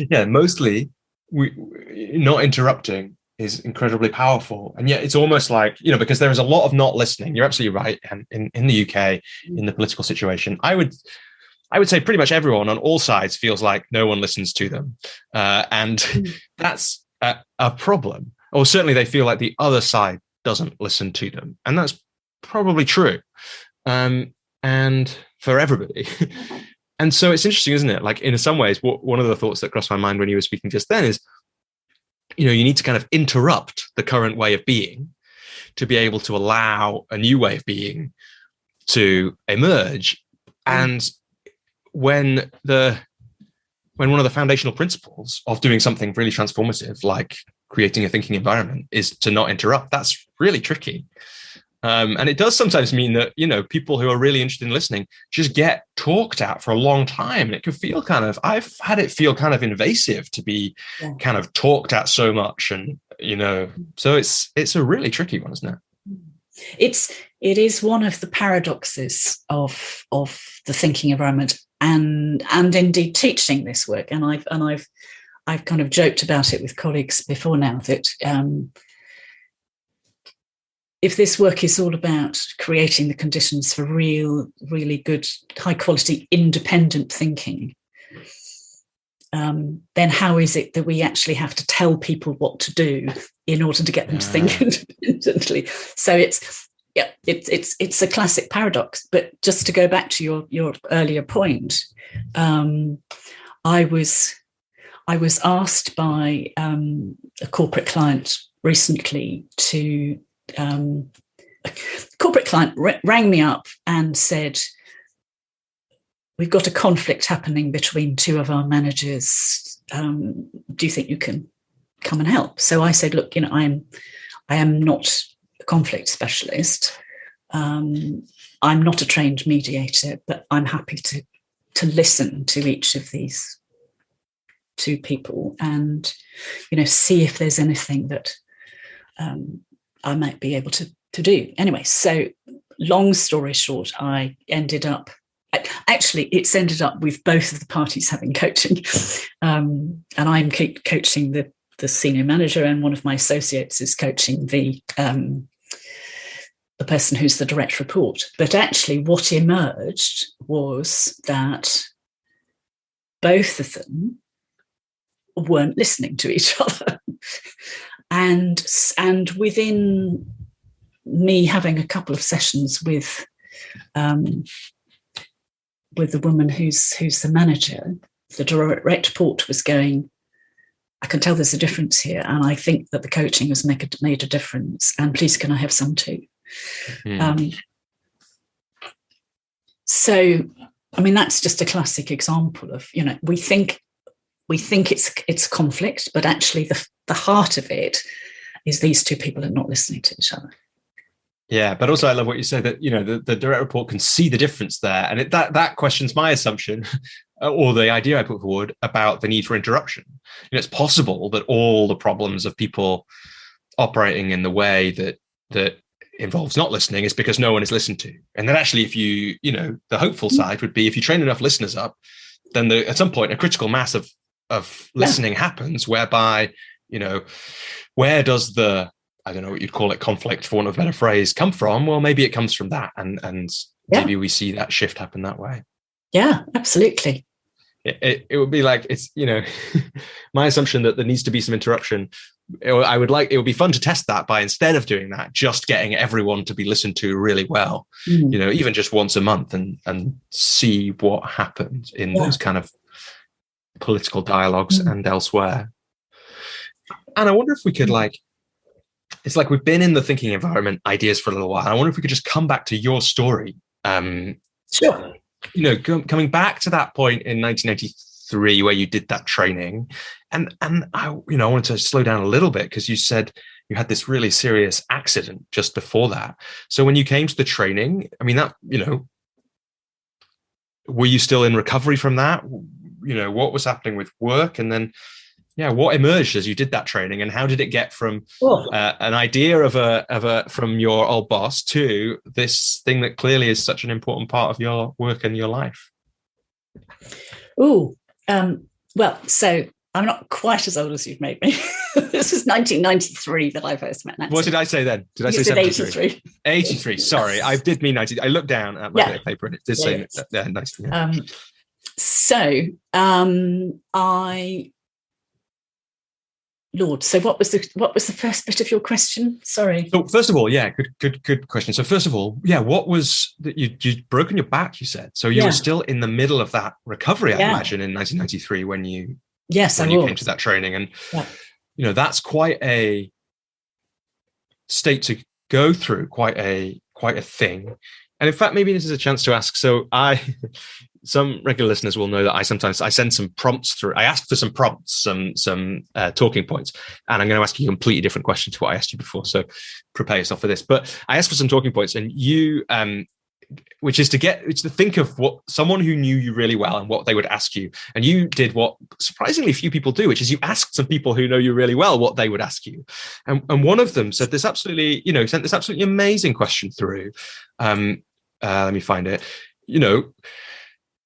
mostly not interrupting is incredibly powerful, and yet it's almost like, because there is a lot of not listening. You're absolutely right. And in the UK, in the political situation, I would say pretty much everyone on all sides feels like no one listens to them, and that's a problem. Or certainly they feel like the other side doesn't listen to them, and that's probably true. And for everybody. And so it's interesting, isn't it? Like, in some ways, one of the thoughts that crossed my mind when you were speaking just then is, you need to kind of interrupt the current way of being to be able to allow a new way of being to emerge. And when one of the foundational principles of doing something really transformative, like creating a thinking environment, is to not interrupt, that's really tricky. And it does sometimes mean that, people who are really interested in listening just get talked at for a long time. And it can feel I've had it feel kind of invasive to be kind of talked at so much. And, so it's a really tricky one, isn't it? It is one of the paradoxes of the thinking environment and indeed teaching this work. And I've kind of joked about it with colleagues before now that, if this work is all about creating the conditions for really good, high quality, independent thinking, then how is it that we actually have to tell people what to do in order to get them to think independently? So it's a classic paradox. But just to go back to your earlier point, I was asked by a corporate client recently to. A corporate client rang me up and said, "We've got a conflict happening between two of our managers. Do you think you can come and help?" So I said, "Look, I am not a conflict specialist. I'm not a trained mediator, but I'm happy to listen to each of these two people and see if there's anything that I might be able to do." Anyway, so long story short, I ended up, actually, it's ended up with both of the parties having coaching. And I'm coaching the senior manager, and one of my associates is coaching the person who's the direct report. But actually what emerged was that both of them weren't listening to each other. And within me having a couple of sessions with the woman who's the manager, the direct report was going, "I can tell there's a difference here, and I think that the coaching has made a difference, and please can I have some too?" So, I mean, that's just a classic example of, we think it's conflict, but actually the heart of it is these two people are not listening to each other. Yeah, but also I love what you said, that the direct report can see the difference there, and that questions my assumption or the idea I put forward about the need for interruption. It's possible that all the problems of people operating in the way that involves not listening is because no one is listened to, and then actually, if the hopeful side would be, if you train enough listeners up, then at some point a critical mass of listening happens, whereby where does the, I don't know what you'd call it, conflict, for want of a better phrase, come from? Well, maybe it comes from that, and maybe we see that shift happen that way. Yeah, absolutely. It would be like, it's my assumption that there needs to be some interruption. It would be fun to test that by, instead of doing that, just getting everyone to be listened to really well, even just once a month, and see what happens in those kind of political dialogues and elsewhere. And I wonder if we could, it's like we've been in the thinking environment ideas for a little while. I wonder if we could just come back to your story. Sure. Coming back to that point in 1993 where you did that training, and I wanted to slow down a little bit, because you said you had this really serious accident just before that. So when you came to the training, I mean, that, were you still in recovery from that? What was happening with work? And then, what emerged as you did that training, and how did it get from an idea from your old boss to this thing that clearly is such an important part of your work and your life? Well, so I'm not quite as old as you've made me. This is 1993 that I first met Nancy. What did I say then? Did I say 73? 83. Sorry, I did mean 90. I looked down at my paper and it did say nice. Yeah. So I Lord. So what was the first bit of your question? Sorry. So first of all, yeah, good question. So first of all, yeah, what was that you'd broken your back, you said. So you were still in the middle of that recovery, I imagine, in 1993 when you came to that training. And that's quite a state to go through, quite a thing. And in fact, maybe this is a chance to ask. So some regular listeners will know that I send some prompts through. I ask for some prompts, some talking points, and I'm going to ask you a completely different question to what I asked you before. So prepare yourself for this. But I asked for some talking points, and you, which is to think of what someone who knew you really well and what they would ask you. And you did what surprisingly few people do, which is you asked some people who know you really well what they would ask you. And one of them said this absolutely, sent this absolutely amazing question through. Let me find it.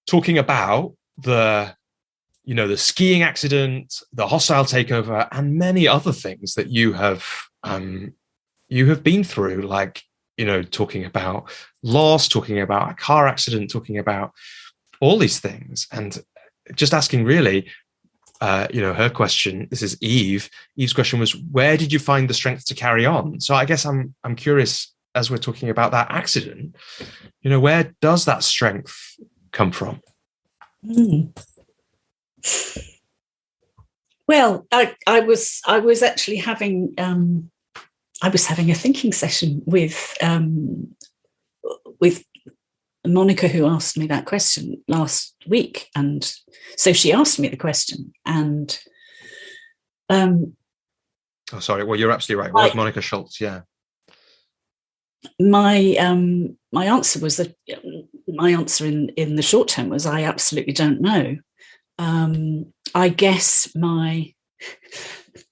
Talking about the skiing accident, the hostile takeover, and many other things that you have been through, like, talking about loss, talking about a car accident, talking about all these things, and just asking really, her question, this is Eve's question was, where did you find the strength to carry on? So I guess I'm curious, as we're talking about that accident, where does that strength come from? Well, I was actually having a thinking session with Monica, who asked me that question last week, and so she asked me the question, and oh, sorry. Well, you're absolutely right. What was Monica Schultz? Yeah. My answer was that my answer in the short term was I absolutely don't know. I guess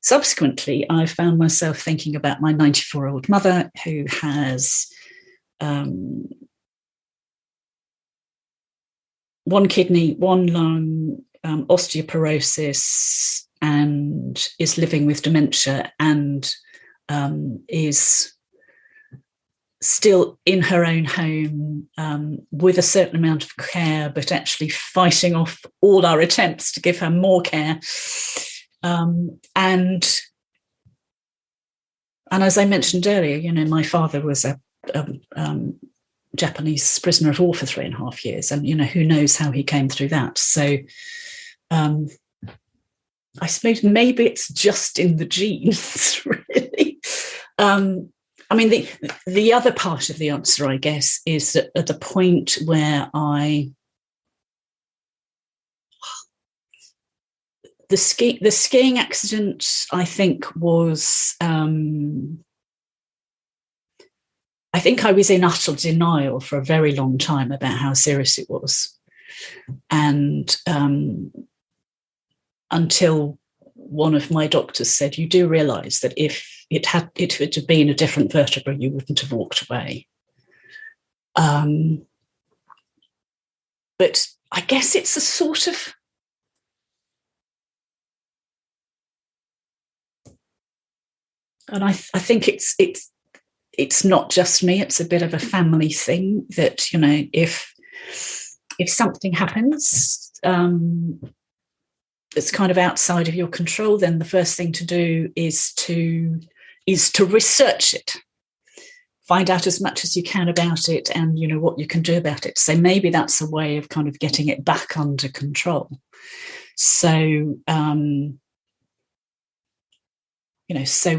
subsequently I found myself thinking about my 94-year-old mother, who has one kidney, one lung, osteoporosis, and is living with dementia, and is still in her own home with a certain amount of care, but actually fighting off all our attempts to give her more care. And as I mentioned earlier, my father was a Japanese prisoner of war for 3.5 years, and who knows how he came through that. So I suppose maybe it's just in the genes, really. I mean, the other part of the answer, I guess, is that at the point where the skiing accident, I think, was I think I was in utter denial for a very long time about how serious it was, and until one of my doctors said, "You do realise that if it had been a different vertebra, you wouldn't have walked away." But I guess it's a sort of, and I think it's not just me. It's a bit of a family thing that if something happens that's kind of outside of your control, then the first thing to do is to research it, find out as much as you can about it, and what you can do about it. So maybe that's a way of kind of getting it back under control. So so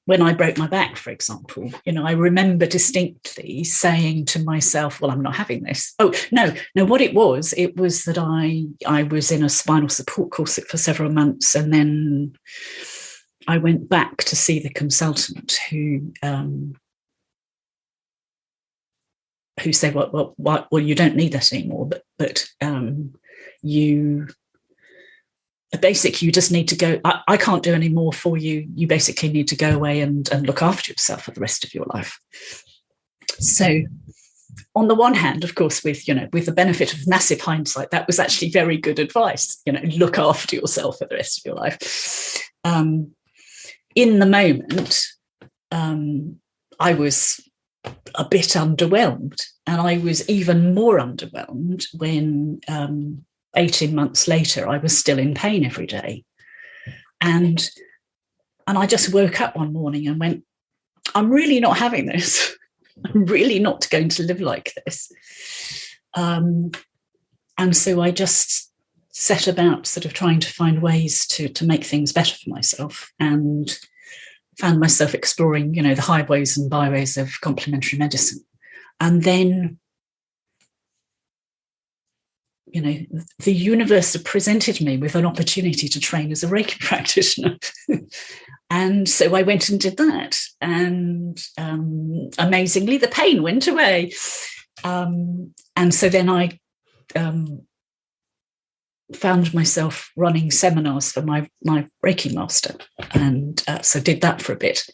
when I broke my back, for example, I remember distinctly saying to myself, well, I'm not having this. Oh, no, what it was that I was in a spinal support course for several months, and then I went back to see the consultant who said, well, you don't need that anymore, but you just need to go. I can't do any more for you. You basically need to go away and look after yourself for the rest of your life. So on the one hand, of course, with the benefit of massive hindsight, that was actually very good advice. Look after yourself for the rest of your life. In the moment, I was a bit underwhelmed, and I was even more underwhelmed when 18 months later, I was still in pain every day. And I just woke up one morning and went, I'm really not having this. I'm really not going to live like this. And so I just set about sort of trying to find ways to make things better for myself, and found myself exploring, the highways and byways of complementary medicine. And then, the universe presented me with an opportunity to train as a Reiki practitioner. And so I went and did that. And amazingly, the pain went away. And so then I found myself running seminars for my Reiki master, and so did that for a bit.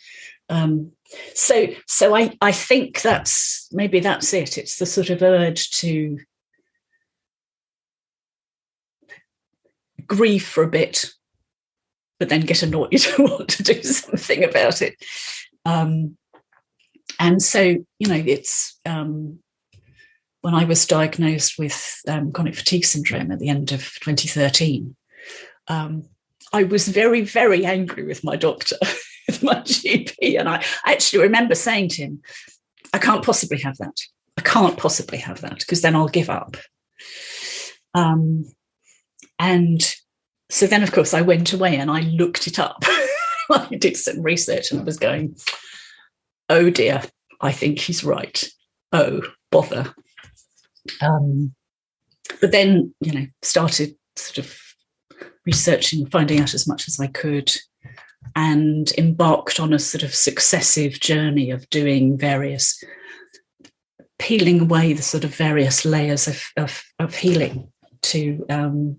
So I think that's it. It's the sort of urge to grieve for a bit, but then get annoyed and want to do something about it. And so, it's when I was diagnosed with chronic fatigue syndrome at the end of 2013, I was very, very angry with my doctor, with my GP. And I actually remember saying to him, I can't possibly have that. I can't possibly have that, because then I'll give up. And so then, of course, I went away and I looked it up. I did some research and I was going, oh dear, I think he's right. Oh, bother. But then, started sort of researching, finding out as much as I could, and embarked on a sort of successive journey of doing peeling away the sort of various layers of healing to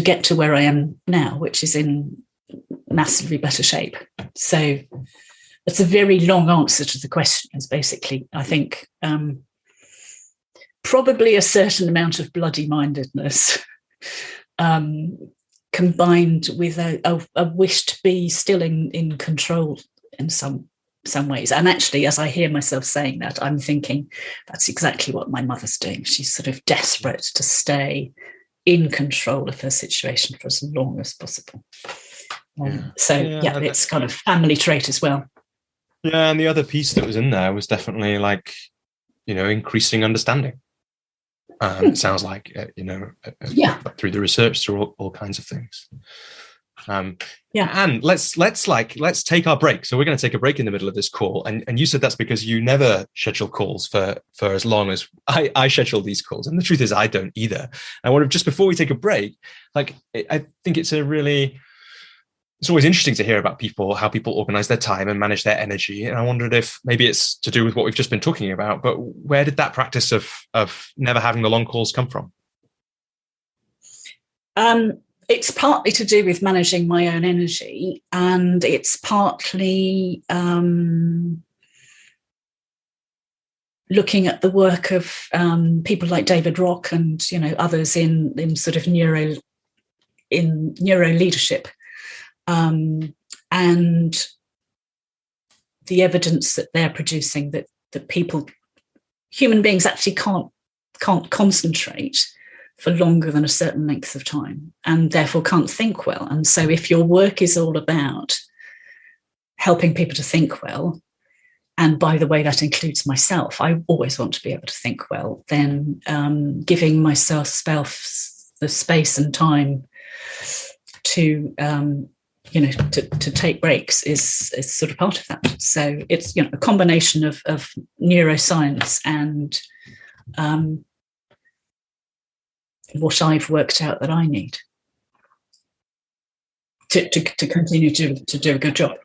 get to where I am now, which is in massively better shape. So it's a very long answer to the question. Is basically, I think, probably a certain amount of bloody-mindedness combined with a wish to be still in control in some ways. And actually, as I hear myself saying that, I'm thinking that's exactly what my mother's doing. She's sort of desperate to stay in control of her situation for as long as possible. It's kind of family trait as well. Yeah, and the other piece that was in there was definitely increasing understanding. It sounds like, through the research, through all kinds of things. And let's take our break. So we're going to take a break in the middle of this call. And you said that's because you never schedule calls for as long as I schedule these calls. And the truth is I don't either. I wonder, just before we take a break, I think it's always interesting to hear about how people organize their time and manage their energy. And I wondered if maybe it's to do with what we've just been talking about, but where did that practice of never having the long calls come from? It's partly to do with managing my own energy, and it's partly looking at the work of people like David Rock and others in sort of neuro leadership. And the evidence that they're producing that human beings actually can't concentrate for longer than a certain length of time, and therefore can't think well. And so if your work is all about helping people to think well, and by the way, that includes myself, I always want to be able to think well, then giving myself the space and time to take breaks is sort of part of that. So it's a combination of neuroscience and what I've worked out that I need to continue to do a good job.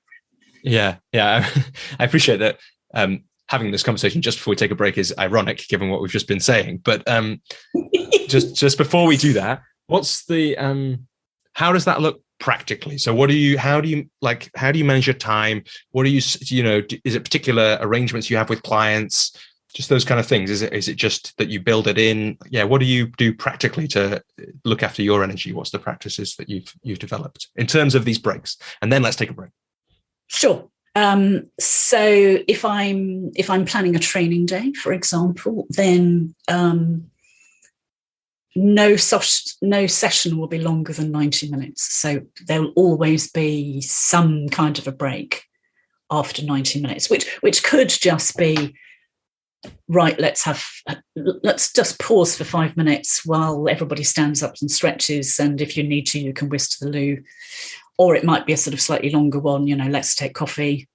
Yeah. I appreciate that. Having this conversation just before we take a break is ironic, given what we've just been saying. But just before we do that, what's the how does that look practically? So how do you manage your time? What do you is it particular arrangements you have with clients? Just those kind of things. Is it just that you build it in? Yeah. What do you do practically to look after your energy? What's the practices that you've developed in terms of these breaks? And then let's take a break. Sure. So if I'm planning a training day, for example, then no session will be longer than 90 minutes. So there will always be some kind of a break after 90 minutes, which could just be, right, let's just pause for 5 minutes while everybody stands up and stretches, and if you need to, you can whisk to the loo. Or it might be a sort of slightly longer one, let's take coffee.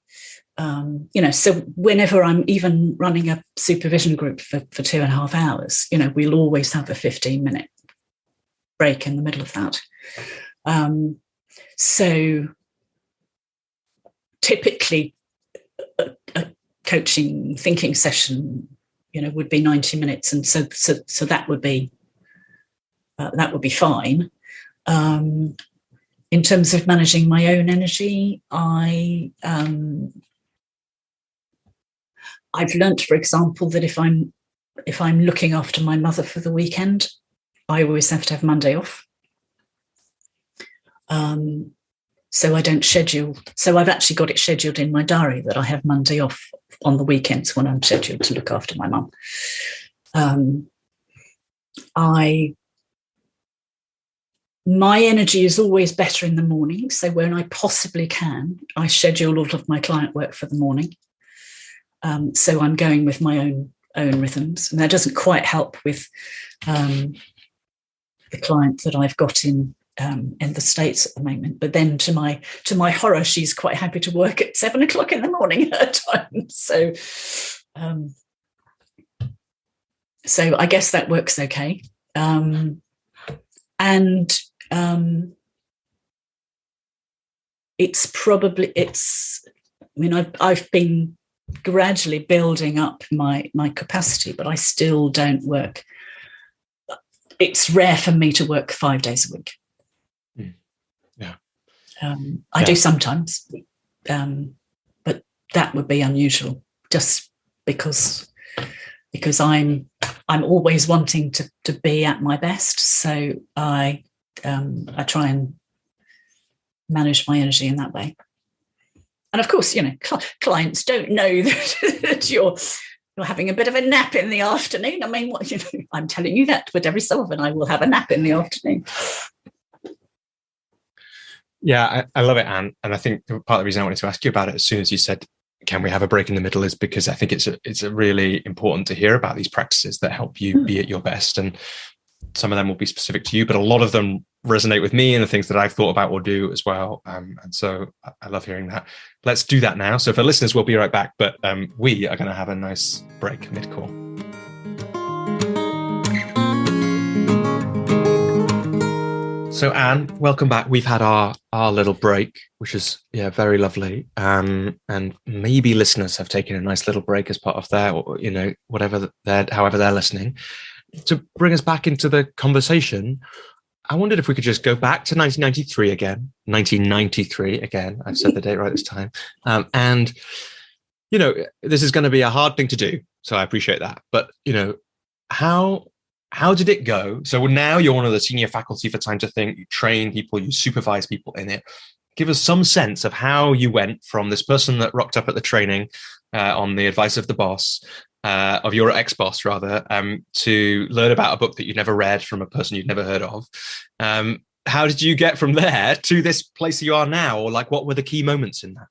So whenever I'm even running a supervision group for 2.5 hours, we'll always have a 15-minute break in the middle of that. So typically a coaching thinking session, would be 90 minutes. And so that would be fine. In terms of managing my own energy, I've learnt, for example, that if I'm looking after my mother for the weekend, I always have to have Monday off. So I don't schedule. So I've actually got it scheduled in my diary that I have Monday off on the weekends when I'm scheduled to look after my mum. My energy is always better in the morning. So when I possibly can, I schedule all of my client work for the morning. So I'm going with my own rhythms, and that doesn't quite help with the client that I've got in the States at the moment. But then to my horror, she's quite happy to work at 7 o'clock in the morning her time. So I guess that works okay. I've been gradually building up my capacity, but I still don't work. It's rare for me to work 5 days a week. Yeah. I do sometimes, but that would be unusual, just because I'm always wanting to be at my best. So I try and manage my energy in that way. And of course, clients don't know that you're having a bit of a nap in the afternoon. I mean, I'm telling you that, but every so often I will have a nap in the afternoon. Yeah, I love it, Anne. And I think part of the reason I wanted to ask you about it as soon as you said, can we have a break in the middle, is because I think it's a really important to hear about these practices that help you be at your best. And some of them will be specific to you, but a lot of them resonate with me and the things that I've thought about or do as well. And so I love hearing that. Let's do that now. So for listeners, we'll be right back, but we are going to have a nice break mid-call. So Anne, welcome back. We've had our little break, which is very lovely. And maybe listeners have taken a nice little break as part of their, however they're listening. To bring us back into the conversation, I wondered if we could just go back to 1993 again. 1993 again. I've said the date right this time. And this is going to be a hard thing to do, so I appreciate that. But how did it go? So now you're one of the senior faculty for Time to Think. You train people, you supervise people in it. Give us some sense of how you went from this person that rocked up at the training on the advice of the boss, of your ex-boss rather, to learn about a book that you'd never read from a person you'd never heard of. How did you get from there to this place you are now? Or what were the key moments in that?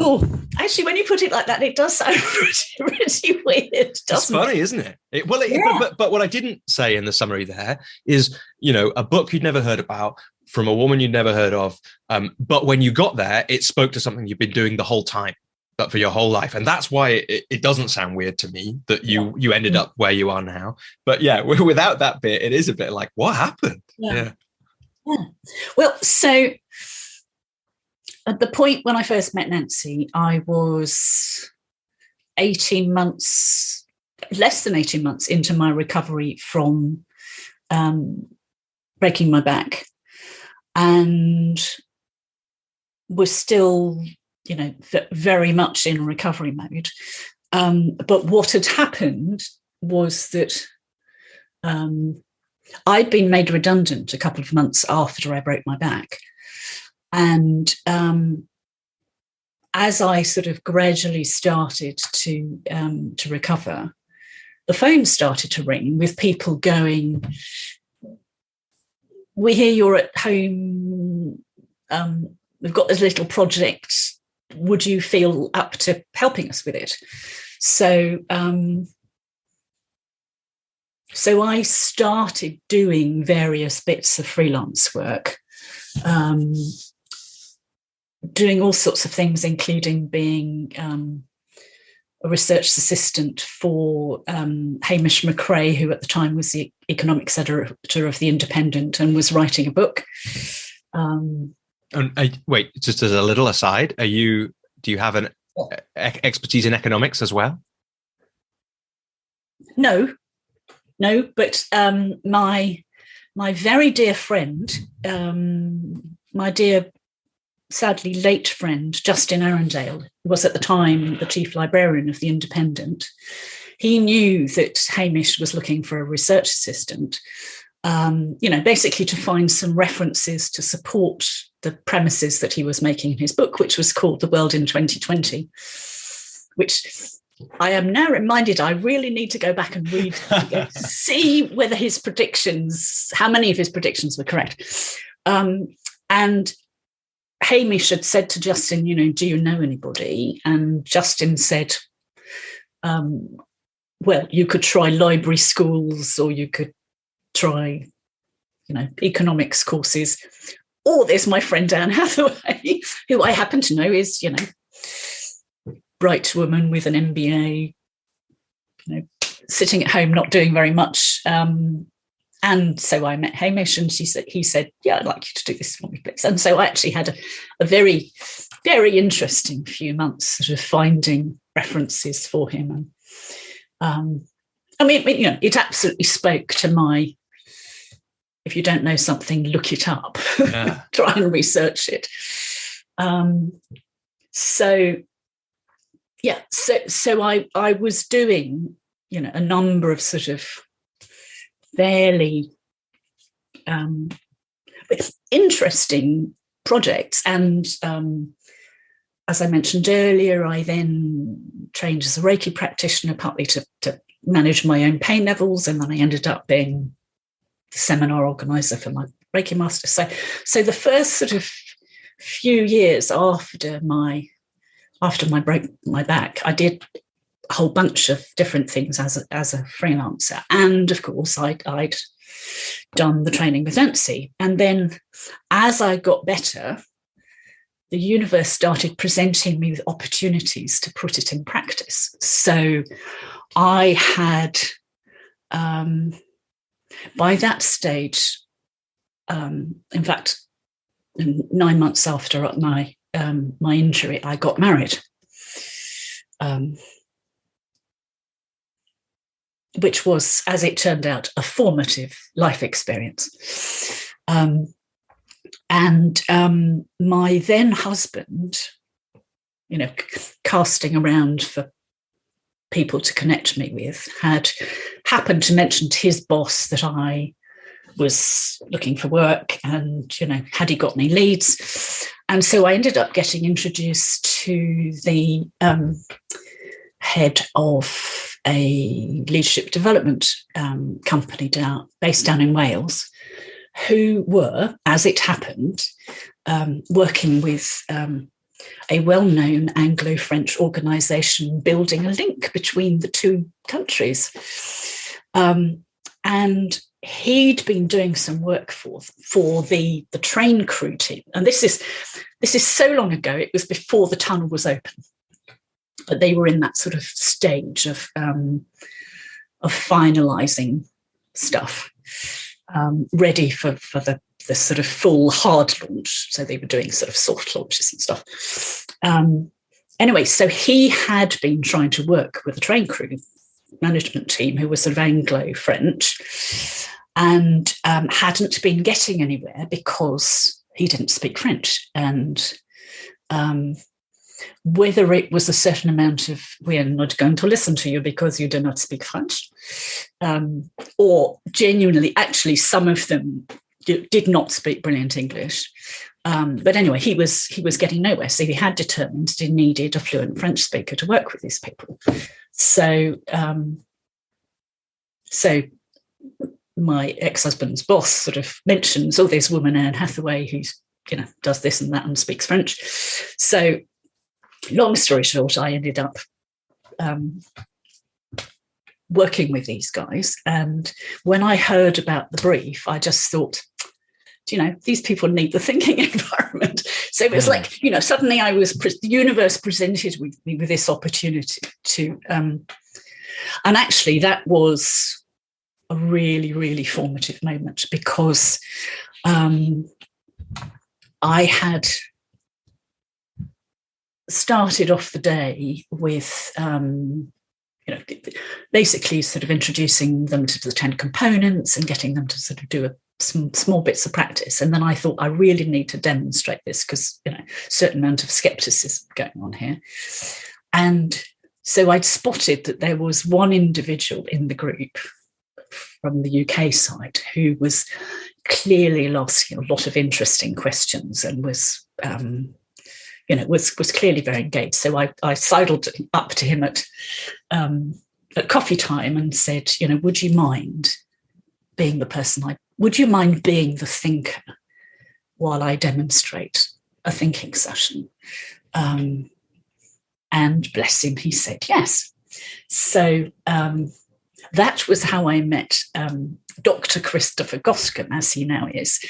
Oh, actually, when you put it like that, it does sound pretty weird, doesn't It's funny, isn't it? But what I didn't say in the summary there is, a book you'd never heard about from a woman you'd never heard of. But when you got there, it spoke to something you've been doing the whole time, but for your whole life. And that's why it doesn't sound weird to me that you ended up where you are now. But without that bit, it is a bit like, what happened? Yeah. Well, so at the point when I first met Nancy, I was less than 18 months into my recovery from breaking my back, and was still, very much in recovery mode. But what had happened was that I'd been made redundant a couple of months after I broke my back. And as I sort of gradually started to recover, the phone started to ring with people going, we hear you're at home. We've got this little project. Would you feel up to helping us with it? So I started doing various bits of freelance work, doing all sorts of things, including being a research assistant for Hamish McRae, who at the time was the economics editor of The Independent and was writing a book. Wait, just as a little aside, do you have an expertise in economics as well? No, but my very dear friend, my dear, sadly late friend, Justin Arundale, who was at the time the chief librarian of The Independent. He knew that Hamish was looking for a research assistant, basically to find some references to support the premises that he was making in his book, which was called The World in 2020, which I am now reminded I really need to go back and read, see whether how many of his predictions were correct. And Hamish had said to Justin, do you know anybody? And Justin said, well, you could try library schools, or you could try, economics courses. Or there's my friend Anne Hathaway, who I happen to know is, bright woman with an MBA, sitting at home, not doing very much. And so I met Hamish, and he said, yeah, I'd like you to do this for me, please. And so I actually had a very, very interesting few months sort of finding references for him. And it absolutely spoke to my, if you don't know something, look it up, yeah. Try and research it. So I was doing, a number of sort of fairly interesting projects. And as I mentioned earlier, I then trained as a Reiki practitioner, partly to manage my own pain levels, and then I ended up being the seminar organizer for my Reiki master. So the first sort of few years after I broke my back, I did a whole bunch of different things as a freelancer. And of course, I'd done the training with Nancy. And then as I got better, the universe started presenting me with opportunities to put it in practice. So I had, by that stage, in fact, 9 months after my injury, I got married, which was, as it turned out, a formative life experience. And my then husband, casting around for people to connect me with, had happened to mention to his boss that I was looking for work, and, had he got any leads? And so I ended up getting introduced to the head of a leadership development company based down in Wales, who were, as it happened, working with a well-known Anglo-French organisation, building a link between the two countries. And he'd been doing some work for the train crew team. And this is so long ago, it was before the tunnel was open. But they were in that sort of stage of finalising stuff, ready for the sort of full hard launch. So they were doing sort of soft launches and stuff. Anyway, so he had been trying to work with the train crew management team, who was sort of Anglo-French, and hadn't been getting anywhere because he didn't speak French. And whether it was a certain amount of, we are not going to listen to you because you do not speak French, or genuinely, actually, some of them did not speak brilliant English. But anyway, he was getting nowhere. So he had determined he needed a fluent French speaker to work with these people. So my ex-husband's boss sort of mentions, oh, there's woman Anne Hathaway who's, does this and that and speaks French. So long story short, I ended up working with these guys. And when I heard about the brief, I just thought, these people need the thinking environment. So it was like, suddenly the universe presented me with this opportunity to, and actually that was a really, really formative moment, because I had started off the day with, basically sort of introducing them to the 10 components and getting them to sort of do some small bits of practice. And then I thought, I really need to demonstrate this because, certain amount of skepticism going on here. And so I'd spotted that there was one individual in the group from the UK side who was clearly asking a lot of interesting questions and was clearly very engaged. So I sidled up to him at coffee time and said, would you mind being the person would you mind being the thinker while I demonstrate a thinking session? And bless him, he said yes. So that was how I met Dr. Christopher Goscombe, as he now is,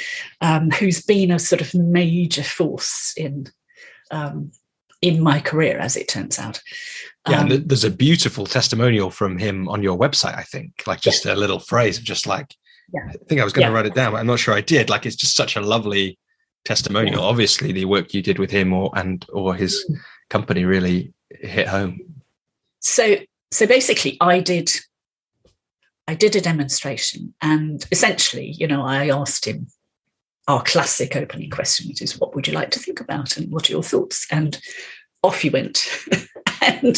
who's been a sort of major force in my career, as it turns out. Yeah, and there's a beautiful testimonial from him on your website, I think, like just a little phrase of just like, I think I was going to write it down, but I'm not sure I did. Like, it's just such a lovely testimonial. Yeah. Obviously, the work you did with him or his company really hit home. So basically, I did a demonstration, and essentially, I asked him our classic opening question, which is, what would you like to think about and what are your thoughts? And off he went. And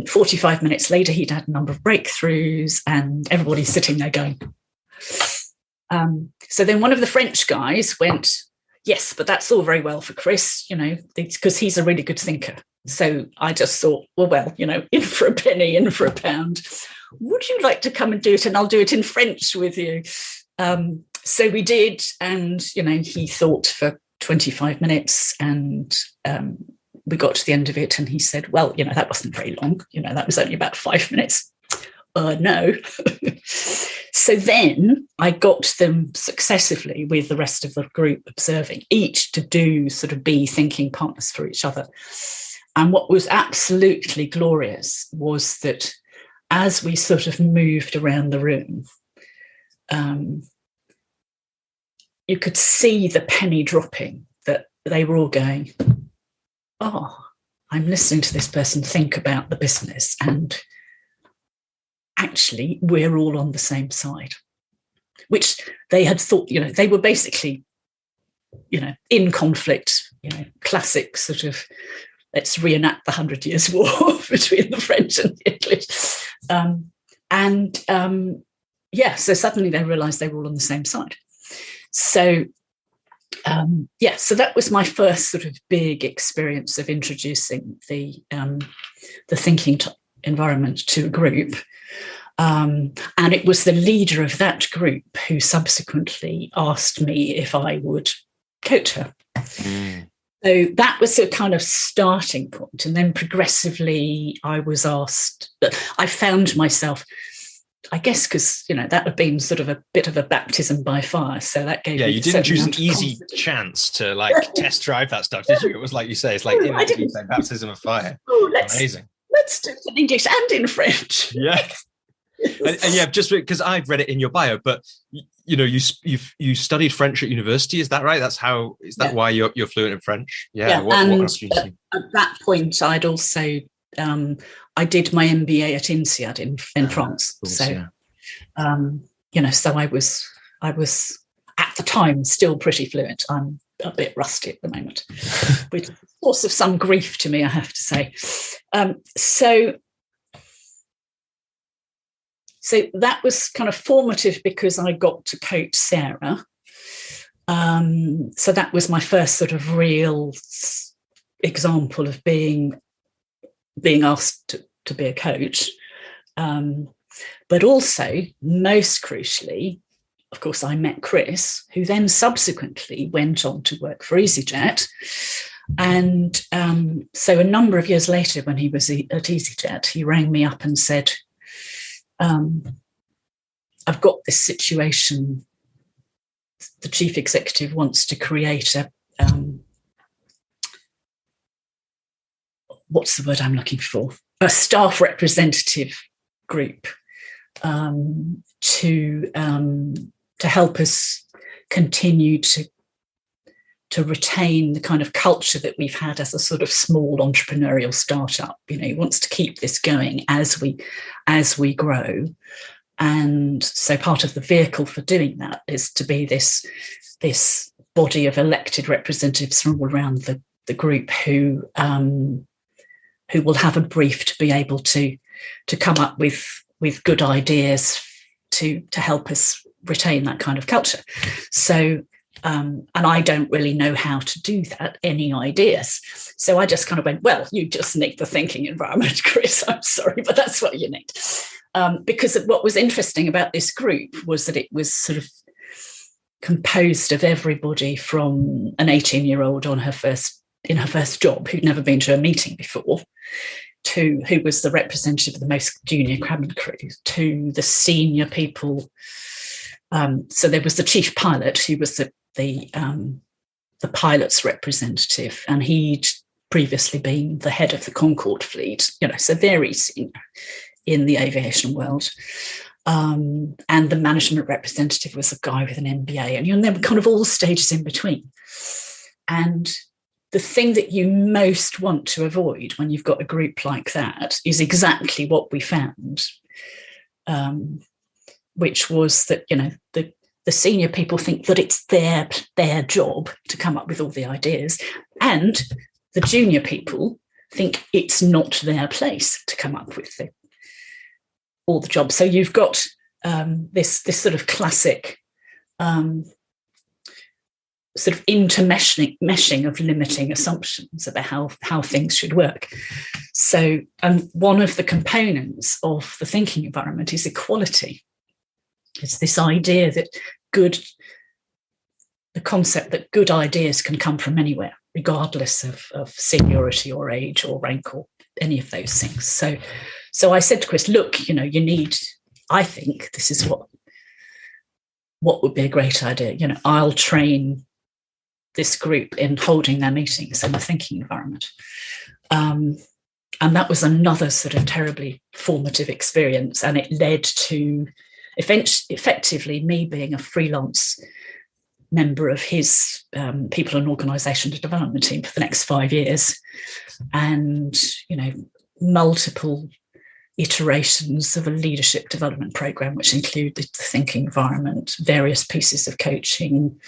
45 minutes later, he'd had a number of breakthroughs and everybody's sitting there going. So then one of the French guys went, yes, but that's all very well for Chris, because he's a really good thinker. So I just thought, well, in for a penny, in for a pound. Would you like to come and do it? And I'll do it in French with you. So we did, and, he thought for 25 minutes and we got to the end of it and he said, well, that wasn't very long. That was only about 5 minutes. No. So then I got them successively with the rest of the group observing, each to do sort of be thinking partners for each other. And what was absolutely glorious was that as we sort of moved around the room, you could see the penny dropping, that they were all going, oh, I'm listening to this person think about the business, and actually we're all on the same side, which they had thought, they were basically, in conflict, classic sort of, let's reenact the 100 Years' War between the French and the English. So suddenly they realised they were all on the same side. So, so that was my first sort of big experience of introducing the thinking environment to a group. And it was the leader of that group who subsequently asked me if I would coach her. Mm. So that was a kind of starting point. And then progressively I was asked, I found myself, I guess, because, that had been sort of a bit of a baptism by fire. So that gave me you didn't choose an easy chance to test drive that stuff, did you? It was like you say, it's like baptism of fire. Oh, amazing. Let's do it in English and in French. Yeah. and just because I've read it in your bio, but you studied French at university, is that right? Is that why you're fluent in French? Yeah. What opportunity? At that point, I'd also I did my MBA at INSEAD in France. Course, so so I was at the time still pretty fluent. I'm a bit rusty at the moment, which is a source of some grief to me, I have to say. So that was kind of formative because I got to coach Sarah. So that was my first sort of real example of being asked to be a coach. But also, most crucially, of course, I met Chris, who then subsequently went on to work for EasyJet. And so a number of years later, when he was at EasyJet, he rang me up and said, I've got this situation. The chief executive wants to create a, what's the word I'm looking for? A staff representative group to help us continue to retain the kind of culture that we've had as a sort of small entrepreneurial startup. You know, he wants to keep this going as we grow. And so part of the vehicle for doing that is to be this body of elected representatives from all around the group who will have a brief to be able to come up with good ideas to help us retain that kind of culture. So, and I don't really know how to do that, any ideas. So I just kind of went, well, you just need the thinking environment, Chris. I'm sorry, but that's what you need. Because what was interesting about this group was that it was sort of composed of everybody from an 18-year-old in her first job who'd never been to a meeting before, to who was the representative of the most junior cabin crew, to the senior people. So there was the chief pilot, who was the pilot's representative, and he'd previously been the head of the Concorde fleet, you know, so very senior in the aviation world. And the management representative was a guy with an MBA, and there were kind of all stages in between. And the thing that you most want to avoid when you've got a group like that is exactly what we found, which was that, you know, the senior people think that it's their job to come up with all the ideas, and the junior people think it's not their place to come up with all the jobs. So you've got this sort of classic sort of intermeshing of limiting assumptions about how things should work. So one of the components of the thinking environment is equality. It's this idea that the concept that good ideas can come from anywhere, regardless of seniority or age or rank or any of those things. So I said to Chris, look, you know, I think this is what would be a great idea. You know, I'll train this group in holding their meetings in the thinking environment. And that was another sort of terribly formative experience. And it led to effectively me being a freelance member of his people and organisation development team for the next 5 years. And, you know, multiple iterations of a leadership development program, which included the thinking environment, various pieces of coaching.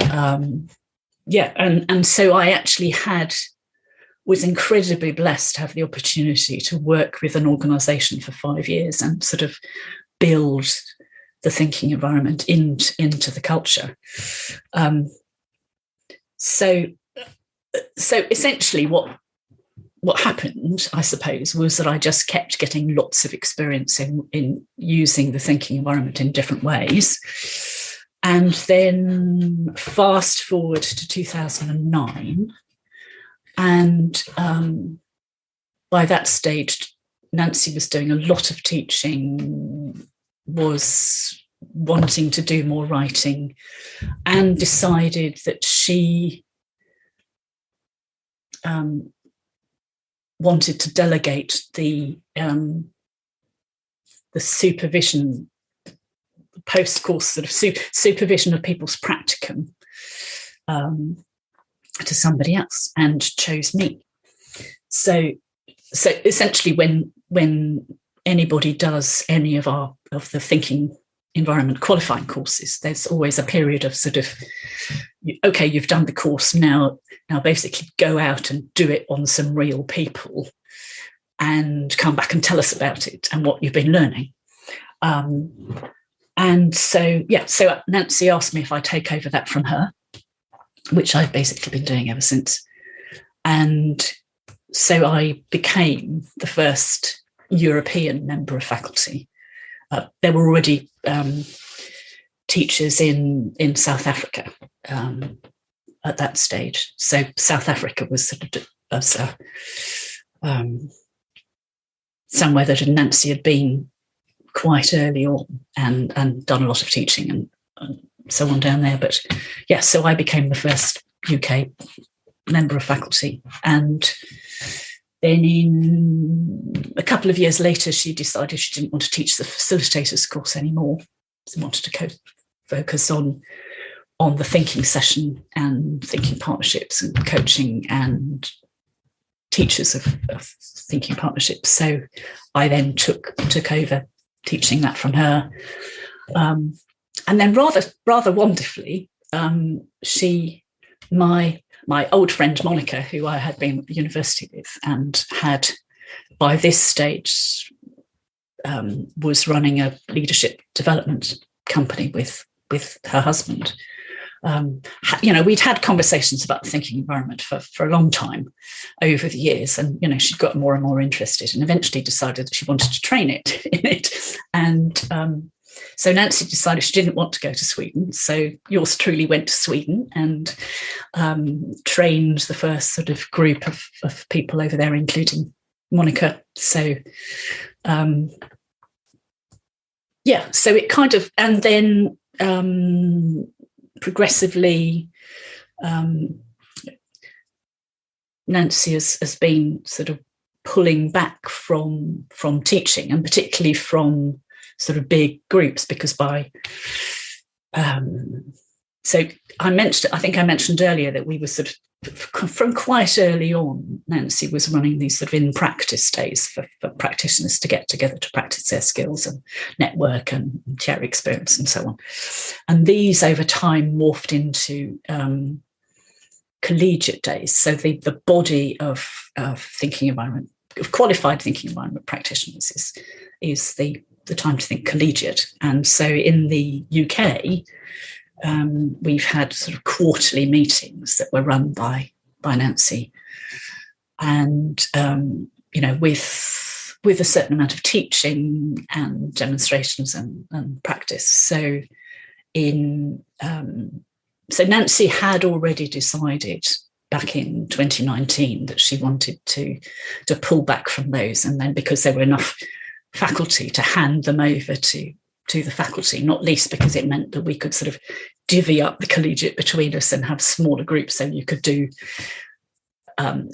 And so I actually was incredibly blessed to have the opportunity to work with an organisation for 5 years and sort of build the thinking environment into the culture. So essentially what happened, I suppose, was that I just kept getting lots of experience in using the thinking environment in different ways. And then fast forward to 2009, and by that stage, Nancy was doing a lot of teaching, was wanting to do more writing, and decided that she wanted to delegate the supervision, post-course sort of supervision of people's practicum to somebody else, and chose me. So essentially, when anybody does any of the thinking environment qualifying courses, there's always a period of sort of, okay, you've done the course, now basically go out and do it on some real people and come back and tell us about it and what you've been learning. And so Nancy asked me if I take over that from her, which I've basically been doing ever since. And so I became the first European member of faculty there were already teachers in South Africa at that stage. So South Africa was sort of somewhere that Nancy had been quite early on and done a lot of teaching and so on down there. But yeah, so I became the first UK member of faculty. And then in a couple of years later, she decided she didn't want to teach the facilitators course anymore. She wanted to focus on the thinking session and thinking partnerships and coaching and teachers of thinking partnerships. So I then took over teaching that from her. And then rather wonderfully, my old friend Monica, who I had been at university with and had by this stage was running a leadership development company with her husband. We'd had conversations about the thinking environment for a long time over the years, and she'd got more and more interested, and eventually decided that she wanted to train it in it. And so Nancy decided she didn't want to go to Sweden, so yours truly went to Sweden and trained the first sort of group of people over there, including Monica. So so it kind of, and then progressively, Nancy has been sort of pulling back from teaching, and particularly from sort of big groups, because so I think I mentioned earlier that we were sort of from quite early on, Nancy was running these sort of in-practice days for practitioners to get together to practice their skills and network and share experience and so on. And these over time morphed into collegiate days. So the body of thinking environment, of qualified thinking environment practitioners is the time to think collegiate. And so in the UK, we've had sort of quarterly meetings that were run by Nancy, and with a certain amount of teaching and demonstrations and practice. So so Nancy had already decided back in 2019 that she wanted to pull back from those, and then because there were enough faculty to hand them over to the faculty, not least because it meant that we could sort of divvy up the collegiate between us and have smaller groups, so you could do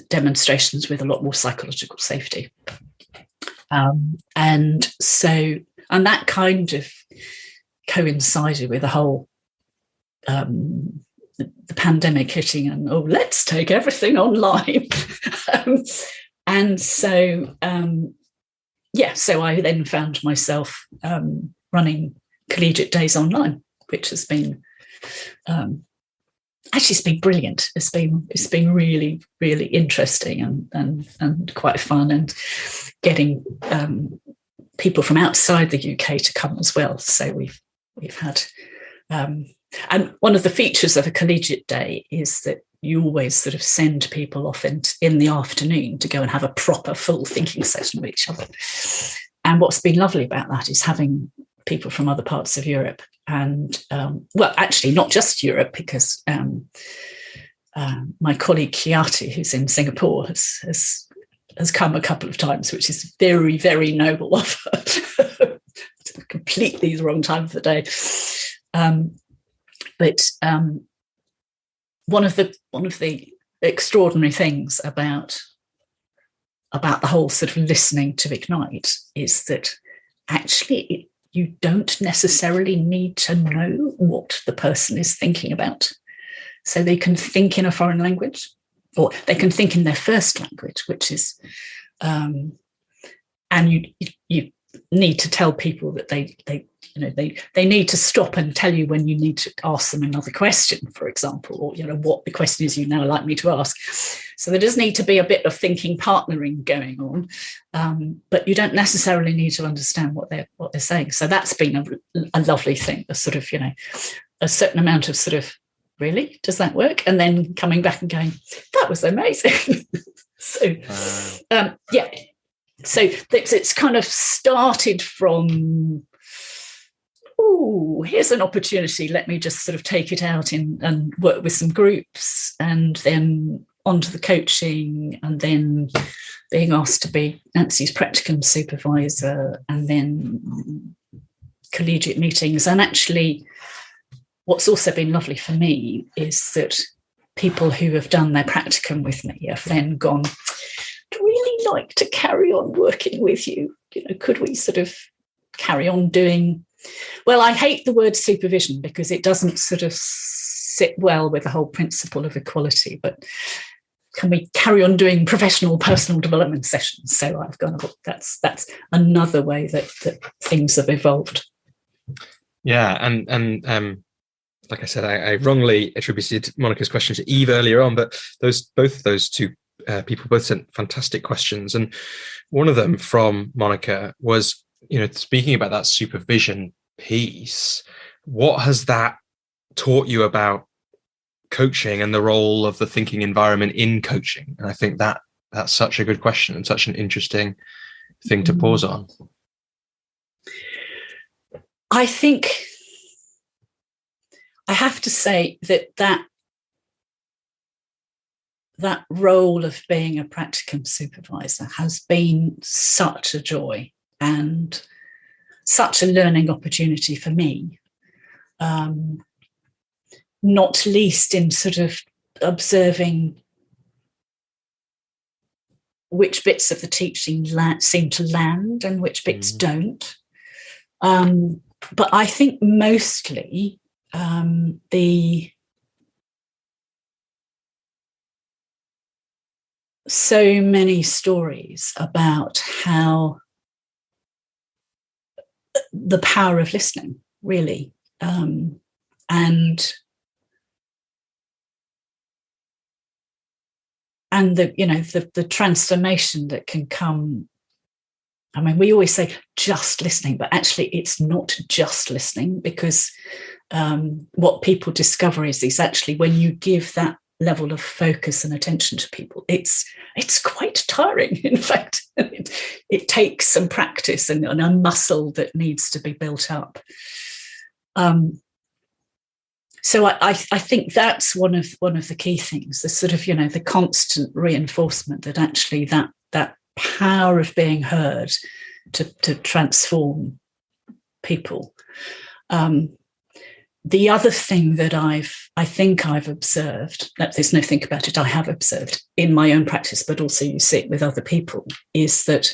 demonstrations with a lot more psychological safety. And that kind of coincided with the whole the pandemic hitting, and let's take everything online. And so so I then found myself running collegiate days online, which has been actually, it's been brilliant. It's been really, really interesting and quite fun, and getting people from outside the UK to come as well. So we've had and one of the features of a collegiate day is that you always sort of send people off in the afternoon to go and have a proper full thinking session with each other. And what's been lovely about that is having people from other parts of Europe, and actually not just Europe, because my colleague Kiati, who's in Singapore, has come a couple of times, which is very, very noble of her. Completely the wrong time of the day. But one of the extraordinary things about the whole sort of listening to Ignite is that actually you don't necessarily need to know what the person is thinking about. So they can think in a foreign language, or they can think in their first language, which is, and you need to tell people that they need to stop and tell you when you need to ask them another question, for example, or what the question is you now like me to ask. So there does need to be a bit of thinking partnering going on, but you don't necessarily need to understand what they're saying. So that's been a lovely thing, a sort of a certain amount of sort of, really, does that work? And then coming back and going, that was amazing. So So it's kind of started from oh, here's an opportunity. Let me just sort of take it out and work with some groups, and then onto the coaching, and then being asked to be Nancy's practicum supervisor, and then collegiate meetings. And actually, what's also been lovely for me is that people who have done their practicum with me have then gone, I'd really like to carry on working with you. Could we sort of carry on doing, well, I hate the word supervision because it doesn't sort of sit well with the whole principle of equality, but can we carry on doing professional personal development sessions? So I've gone, that's another way that things have evolved. Yeah, and like I said, I wrongly attributed Monica's question to Eve earlier on, but both of those two people both sent fantastic questions, and one of them from Monica was, speaking about that supervision piece, what has that taught you about coaching and the role of the thinking environment in coaching? And I think that's such a good question and such an interesting thing to pause on. I think I have to say that role of being a practicum supervisor has been such a joy and such a learning opportunity for me, not least in sort of observing which bits of the teaching seem to land and which bits don't. But I think mostly so many stories about how the power of listening, really, and the transformation that can come. I mean, we always say just listening, but actually it's not just listening, because what people discover is actually when you give that level of focus and attention to people, it's quite tiring. In fact, it takes some practice and a muscle that needs to be built up. So I think that's one of the key things, the sort of, the constant reinforcement that actually that power of being heard to transform people. The other thing that I think I've observed, that there's no think about it, I have observed in my own practice, but also you see it with other people, is that,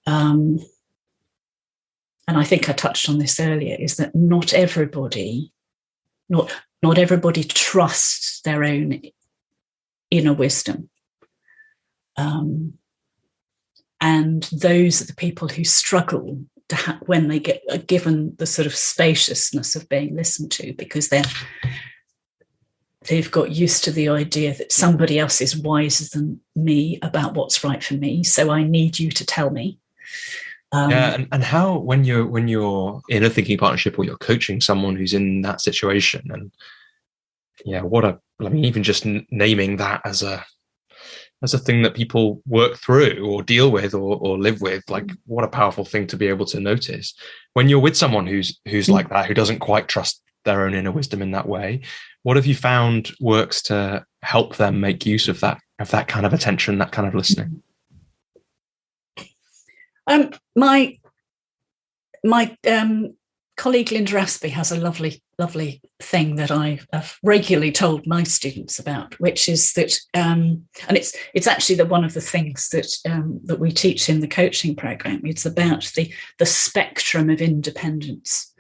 and I think I touched on this earlier, is that not everybody trusts their own inner wisdom. And those are the people who struggle when they get given the sort of spaciousness of being listened to, because they've got used to the idea that somebody else is wiser than me about what's right for me, so I need you to tell me. And how, when you're in a thinking partnership or you're coaching someone who's in that situation, and even just naming that as a thing that people work through or deal with or live with, like, what a powerful thing to be able to notice when you're with someone who's like that, who doesn't quite trust their own inner wisdom in that way. What have you found works to help them make use of that kind of attention, that kind of listening? My colleague Linda Aspey has a lovely thing that I have regularly told my students about, which is that, and it's actually one of the things that we teach in the coaching program. It's about the spectrum of independence.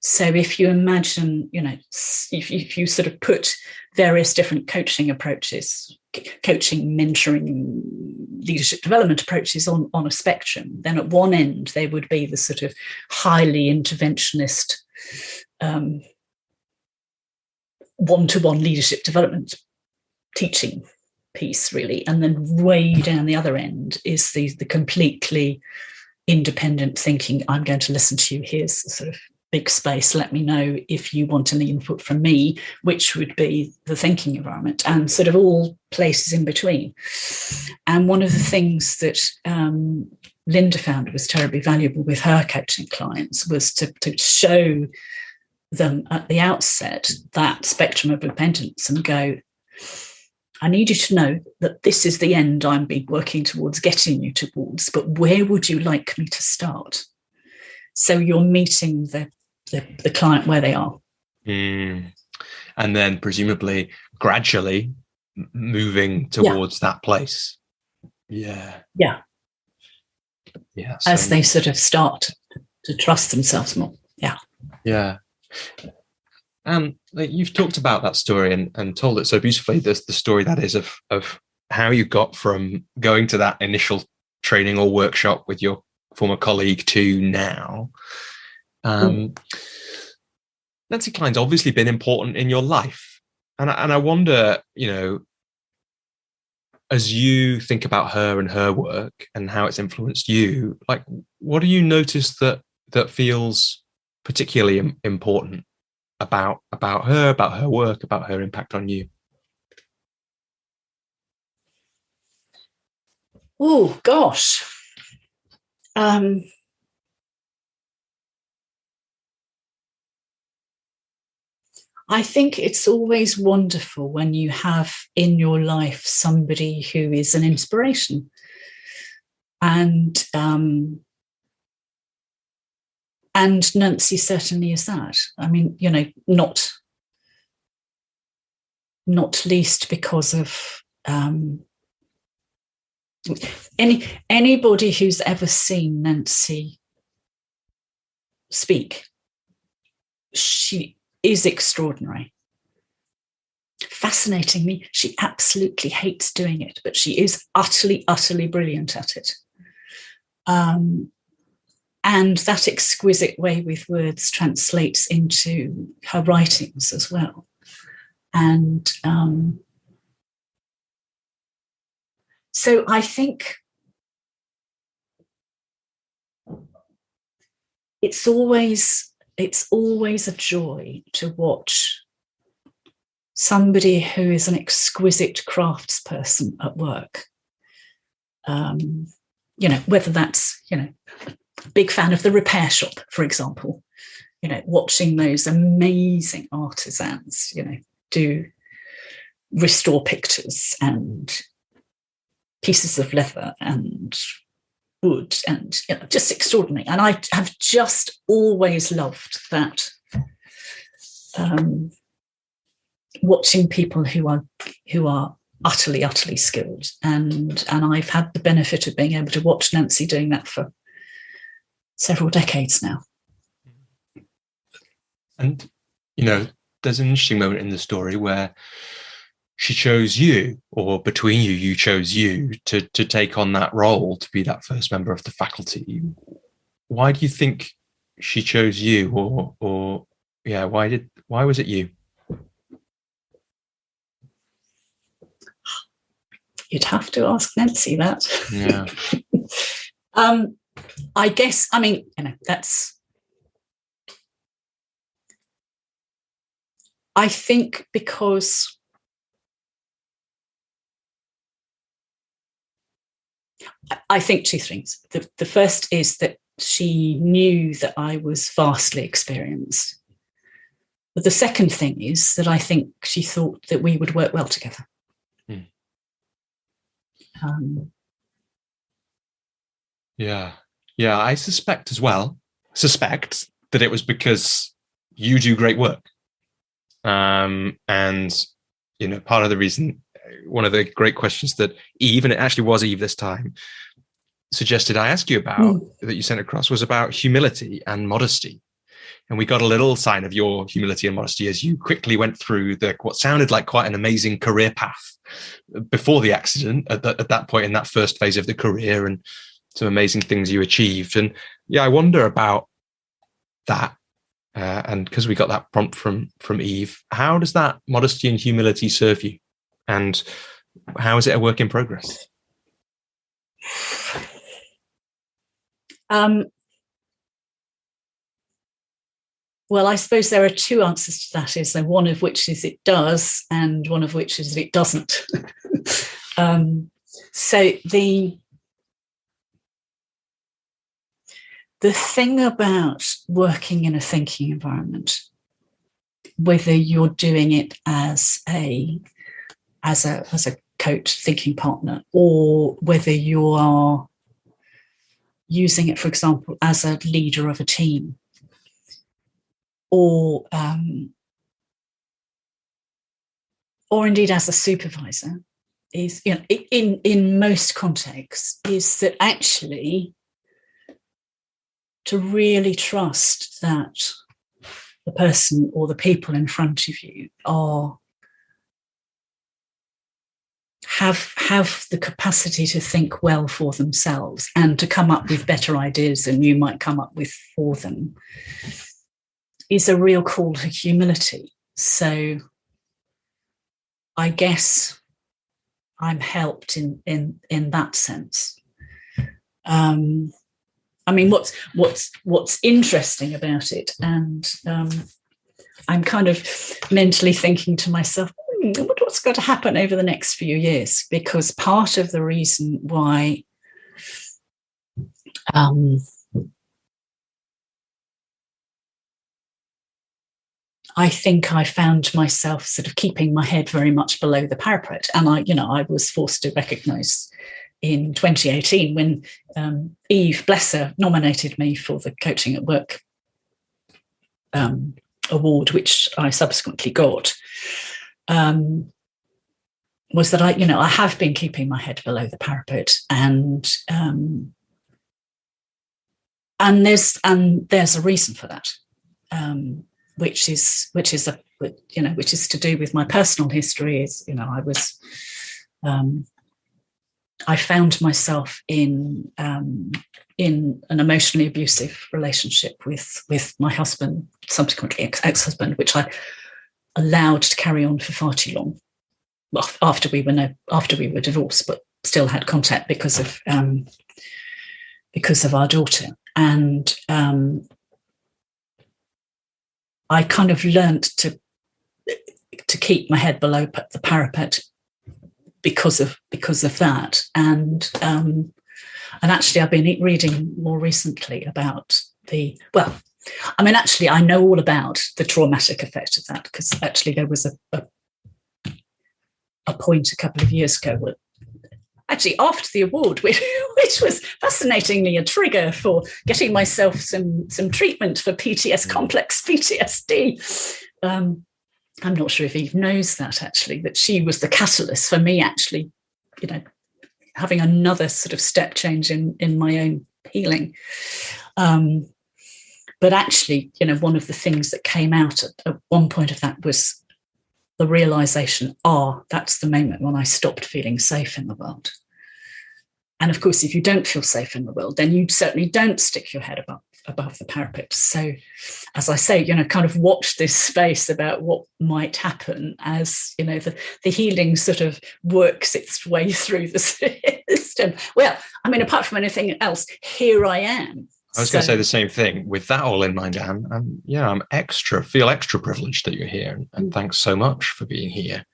So if you imagine, if you sort of put various different coaching approaches, coaching, mentoring, leadership development approaches on a spectrum, then at one end there would be the sort of highly interventionist one-to-one leadership development teaching piece, really, and then way down the other end is the completely independent thinking. I'm going to listen to you. Here's sort of big space. Let me know if you want any input from me, which would be the thinking environment, and sort of all places in between. And one of the things that Linda found was terribly valuable with her coaching clients was to show them at the outset that spectrum of dependence and go, I need you to know that this is the end I'm working towards getting you towards, but where would you like me to start? So you're meeting the client where they are. And then presumably gradually moving towards that place. Yeah. As they sort of start to trust themselves more. Yeah. And you've talked about that story and told it so beautifully. There's the story that is of how you got from going to that initial training or workshop with your former colleague to now. Nancy Klein's obviously been important in your life. And I wonder, as you think about her and her work and how it's influenced you, like, what do you notice that feels particularly important about her work, about her impact on you? Oh, gosh. I think it's always wonderful when you have in your life somebody who is an inspiration. And Nancy certainly is that. I mean, not least because of anybody who's ever seen Nancy speak, she is extraordinary. Fascinatingly, she absolutely hates doing it, but she is utterly, utterly brilliant at it. And that exquisite way with words translates into her writings as well. And so I think it's always a joy to watch somebody who is an exquisite craftsperson at work. Whether that's, big fan of the repair shop, for example, watching those amazing artisans, do restore pictures and pieces of leather and wood and just extraordinary. And I have just always loved that, watching people who are utterly, utterly skilled. And I've had the benefit of being able to watch Nancy doing that for several decades now. And, there's an interesting moment in the story where she chose you, or between you chose you to take on that role, to be that first member of the faculty. Why do you think she chose you, or why was it you? You'd have to ask Nancy that. Yeah. I guess, that's, I think because I think two things. The first is that she knew that I was vastly experienced. But the second thing is that I think she thought that we would work well together. Yeah, I suspect that it was because you do great work. And, part of the reason, one of the great questions that Eve, and it actually was Eve this time, suggested I ask you about, that you sent across, was about humility and modesty. And we got a little sign of your humility and modesty as you quickly went through what sounded like quite an amazing career path before the accident at that point in that first phase of the career, and some amazing things you achieved. And I wonder about that. And because we got that prompt from Eve, how does that modesty and humility serve you? And how is it a work in progress? Well, I suppose there are two answers to that. Is there one of which is it does, and one of which is it doesn't. So the thing about working in a thinking environment, whether you're doing it as a coach, thinking partner, or whether you are using it, for example, as a leader of a team, or indeed as a supervisor, is, you know, in most contexts, is that actually to really trust that the person or the people in front of you have the capacity to think well for themselves and to come up with better ideas than you might come up with for them, is a real call to humility. So I guess I'm helped in that sense. I mean, what's interesting about it, and I'm kind of mentally thinking to myself, what's going to happen over the next few years? Because part of the reason why I think I found myself sort of keeping my head very much below the parapet, and I was forced to recognise in 2018 when Eve, bless her, nominated me for the Coaching at Work award, which I subsequently got, was that I have been keeping my head below the parapet, and there's a reason for that, which is to do with my personal history. I found myself in an emotionally abusive relationship with my husband, subsequently ex-husband, which I allowed to carry on for far too long. Well, after we were divorced, but still had contact because of our daughter, and I kind of learnt to keep my head below the parapet because of that, and actually I've been reading more recently about I know all about the traumatic effect of that, because actually there was a point a couple of years ago where, actually after the award, which was fascinatingly a trigger for getting myself some treatment for complex PTSD. I'm not sure if Eve knows that she was the catalyst for me actually, having another sort of step change in my own healing. But actually, one of the things that came out at one point of that was the realization, that's the moment when I stopped feeling safe in the world. And of course, if you don't feel safe in the world, then you certainly don't stick your head above the parapet. So, as I say, kind of watch this space about what might happen as, the healing sort of works its way through the system. Well, I mean, apart from anything else, here I am. I was going to say the same thing. With that all in mind, Anne, I'm feel extra privileged that you're here, and thanks so much for being here,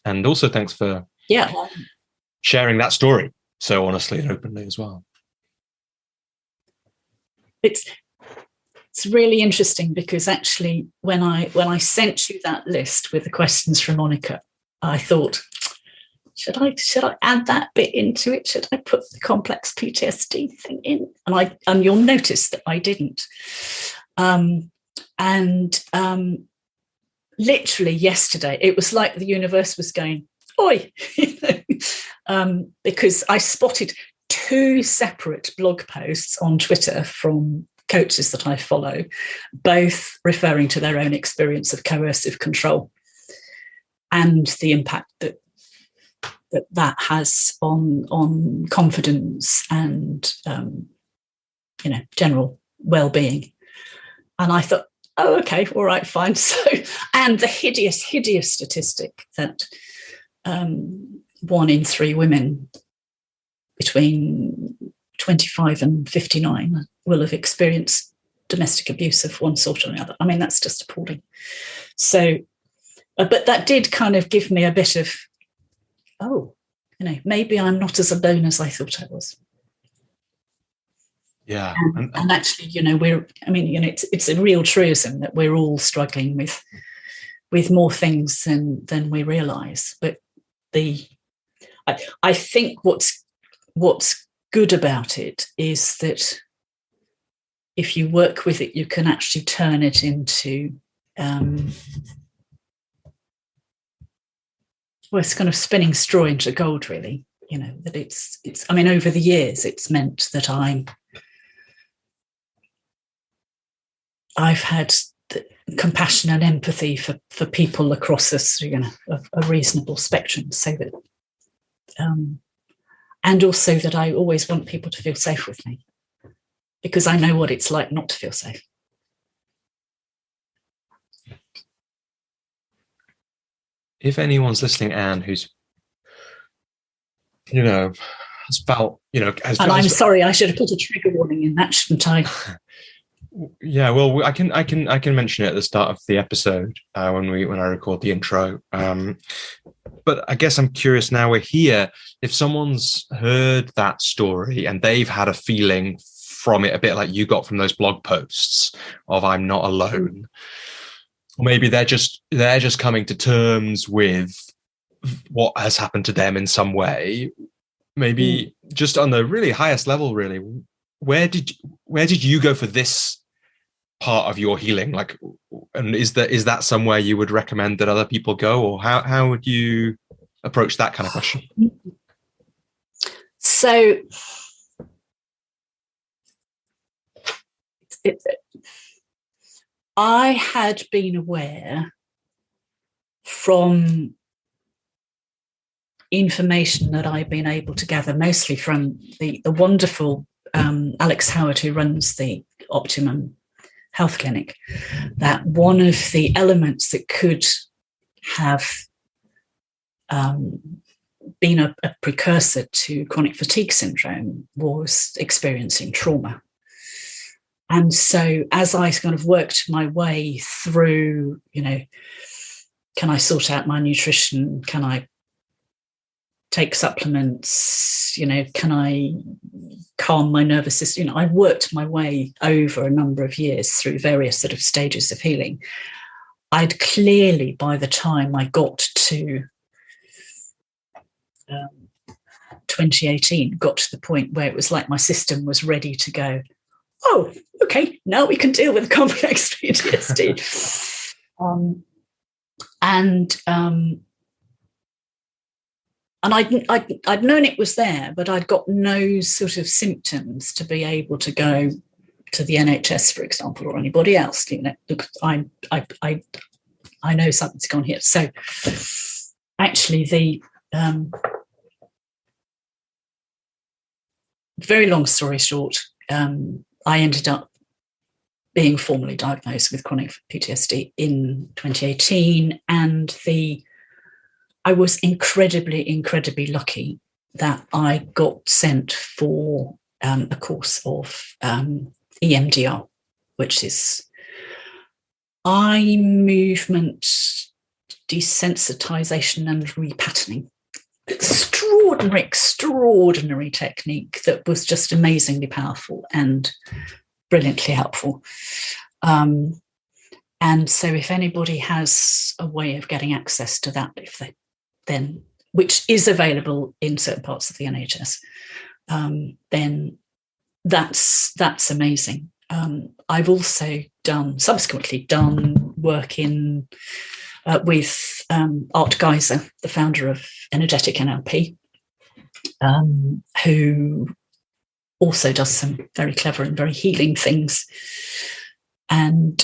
and also thanks for sharing that story so honestly and openly as well. It's really interesting because actually, when I sent you that list with the questions from Monica, I thought, should I add that bit into it? Should I put the complex PTSD thing in? And you'll notice that I didn't. Literally yesterday, it was like the universe was going, oi, because I spotted 2 separate blog posts on Twitter from coaches that I follow, both referring to their own experience of coercive control and the impact that has on confidence and general well-being. And I thought, oh, okay, all right, fine. So, and the hideous statistic that 1 in 3 women between 25 and 59 will have experienced domestic abuse of one sort or another. I mean, that's just appalling. So, but that did kind of give me a bit of, maybe I'm not as alone as I thought I was. Yeah. And actually, it's a real truism that we're all struggling with more things than we realize. But I think what's good about it is that if you work with it, you can actually turn it into it's kind of spinning straw into gold, really. That it's over the years, it's meant that I've had compassion and empathy for people across a reasonable spectrum, so that and also that I always want people to feel safe with me, because I know what it's like not to feel safe. If anyone's listening, Anne, who's has felt I'm sorry, I should have put a trigger warning in that, shouldn't I? Yeah, well, I can mention it at the start of the episode when I record the intro. But I guess I'm curious now we're here. If someone's heard that story and they've had a feeling from it, a bit like you got from those blog posts of "I'm not alone," or maybe they're just coming to terms with what has happened to them in some way. Maybe just on the really highest level, really, where did you go for this part of your healing? Like, and is that somewhere you would recommend that other people go, or how would you approach that kind of question? So I had been aware from information that I've been able to gather, mostly from the wonderful Alex Howard, who runs the Optimum Health Clinic, that one of the elements that could have been a precursor to chronic fatigue syndrome was experiencing trauma. And so as I kind of worked my way through, can I sort out my nutrition? Can I take supplements? Can I calm my nervous system? I worked my way over a number of years through various sort of stages of healing. I'd clearly, by the time I got to 2018, got to the point where it was like my system was ready to go, oh, okay, now we can deal with complex PTSD. And I'd known it was there, but I'd got no sort of symptoms to be able to go to the NHS, for example, or anybody else. Look, I know something's gone here. So actually, very long story short, I ended up being formally diagnosed with chronic PTSD in 2018, and I was incredibly, incredibly lucky that I got sent for a course of EMDR, which is eye movement desensitization and repatterning. Extraordinary technique that was just amazingly powerful and brilliantly helpful. And so if anybody has a way of getting access to that, which is available in certain parts of the NHS, then that's amazing. I've also subsequently done work with Art Geiser, the founder of Energetic NLP, who also does some very clever and very healing things. And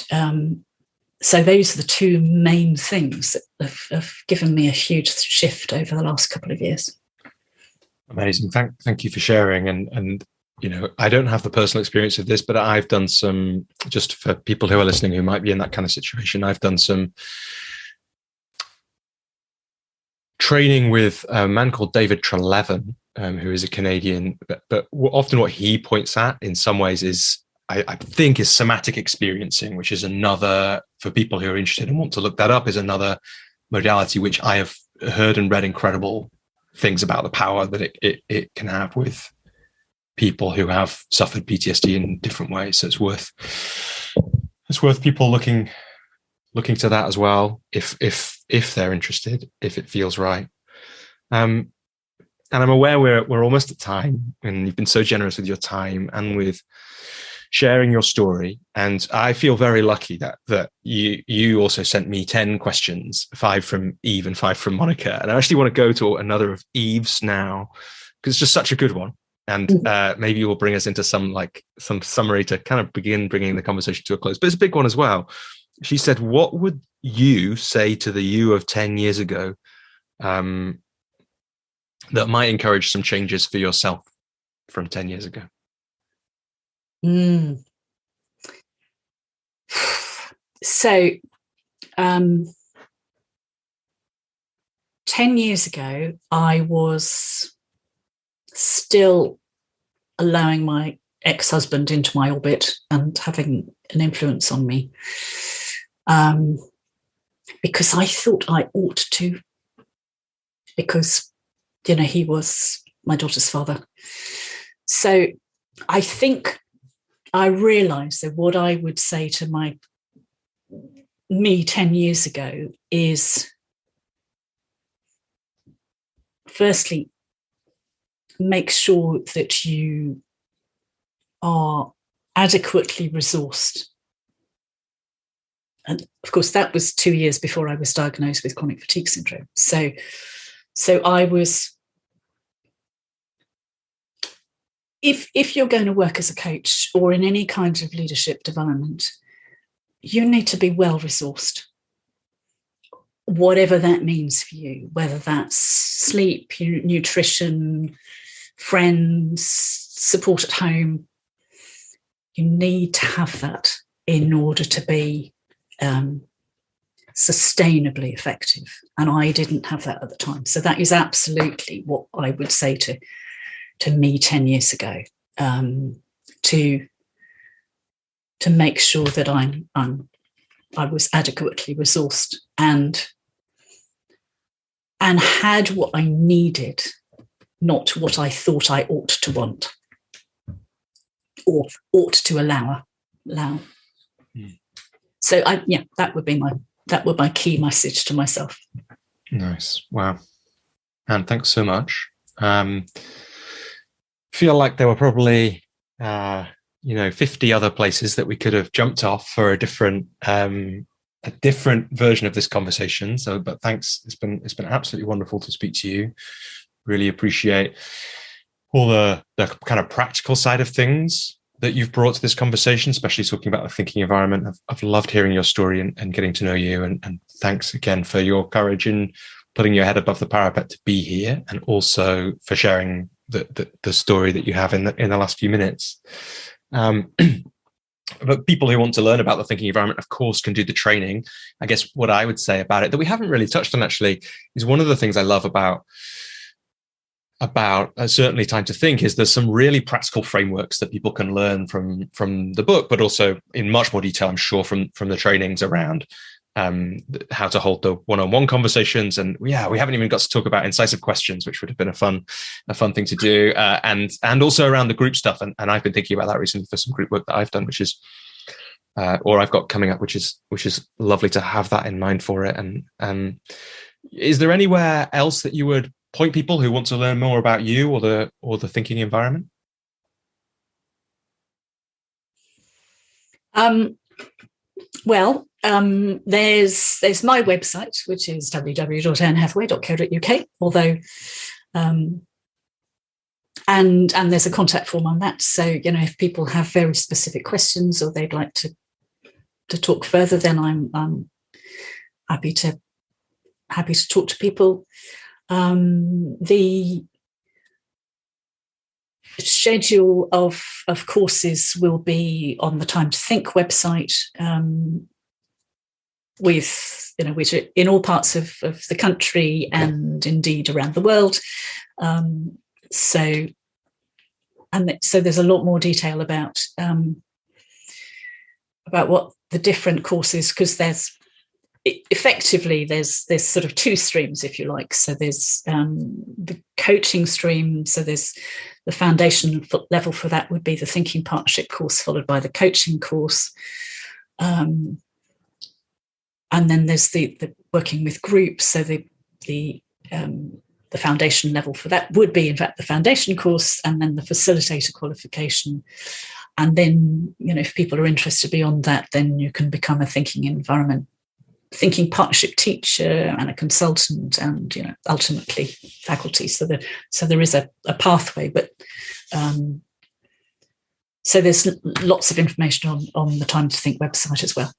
so those are the two main things that have given me a huge shift over the last couple of years. Amazing. Thank you for sharing. And I don't have the personal experience of this, but I've done some, just for people who are listening who might be in that kind of situation, I've done some training with a man called David Treleaven, who is a Canadian, but often what he points at in some ways is, I think, is somatic experiencing, which is another, for people who are interested and want to look that up, is another modality which I have heard and read incredible things about the power that it can have with people who have suffered PTSD in different ways. So it's worth people looking to that as well, if they're interested, if it feels right. And I'm aware we're almost at time, and you've been so generous with your time and with sharing your story. And I feel very lucky that you also sent me 10 questions, 5 from Eve and 5 from Monica. And I actually want to go to another of Eve's now, because it's just such a good one. And maybe you will bring us into some summary to kind of begin bringing the conversation to a close. But it's a big one as well. She said, what would you say to the you of 10 years ago that might encourage some changes for yourself from 10 years ago? So 10 years ago, I was still allowing my ex-husband into my orbit and having an influence on me, because I thought I ought to, because, he was my daughter's father. So I think I realised that what I would say to me 10 years ago is, firstly, make sure that you are adequately resourced. And of course, that was 2 years before I was diagnosed with chronic fatigue syndrome. So I was, if you're going to work as a coach or in any kind of leadership development, you need to be well resourced, whatever that means for you, whether that's sleep, nutrition, friends, support at home. You need to have that in order to be sustainably effective. And I didn't have that at the time. So that is absolutely what I would say to me 10 years ago, to make sure that I was adequately resourced and had what I needed, not what I thought I ought to want or ought to allow. So that would be my key message to myself. Nice. Wow. And thanks so much. Feel like there were probably 50 other places that we could have jumped off for a different version of this conversation. So, but thanks. It's been absolutely wonderful to speak to you. Really appreciate all the kind of practical side of things that you've brought to this conversation, especially talking about the thinking environment. I've loved hearing your story and getting to know you. And thanks again for your courage in putting your head above the parapet to be here, and also for sharing the story that you have in the last few minutes. But people who want to learn about the thinking environment, of course, can do the training. I guess what I would say about it that we haven't really touched on actually is one of the things I love about certainly Time to Think is there's some really practical frameworks that people can learn from the book, but also in much more detail, I'm sure, from the trainings around how to hold the one-on-one conversations. And we haven't even got to talk about incisive questions, which would have been a fun thing to do, and also around the group stuff. And I've been thinking about that recently for some group work that I've done, which is or I've got coming up, which is lovely to have that in mind for it. And is there anywhere else that you would point people who want to learn more about you or the thinking environment? There's my website, which is www.annehathaway.co.uk, although and there's a contact form on that. So, if people have very specific questions or they'd like to talk further, then I'm happy to talk to people. The schedule of courses will be on the Time to Think website, with which are in all parts of the country and indeed around the world. So there's a lot more detail about what the different courses, because there's sort of two streams, if you like. So there's the coaching stream. So there's the foundation level for that would be the thinking partnership course, followed by the coaching course. And then there's the working with groups. So the foundation level for that would be, in fact, the foundation course, and then the facilitator qualification. And then, if people are interested beyond that, then you can become a thinking partnership teacher and a consultant, and ultimately faculty. So there is a pathway, but so there's lots of information on the Time to Think website as well.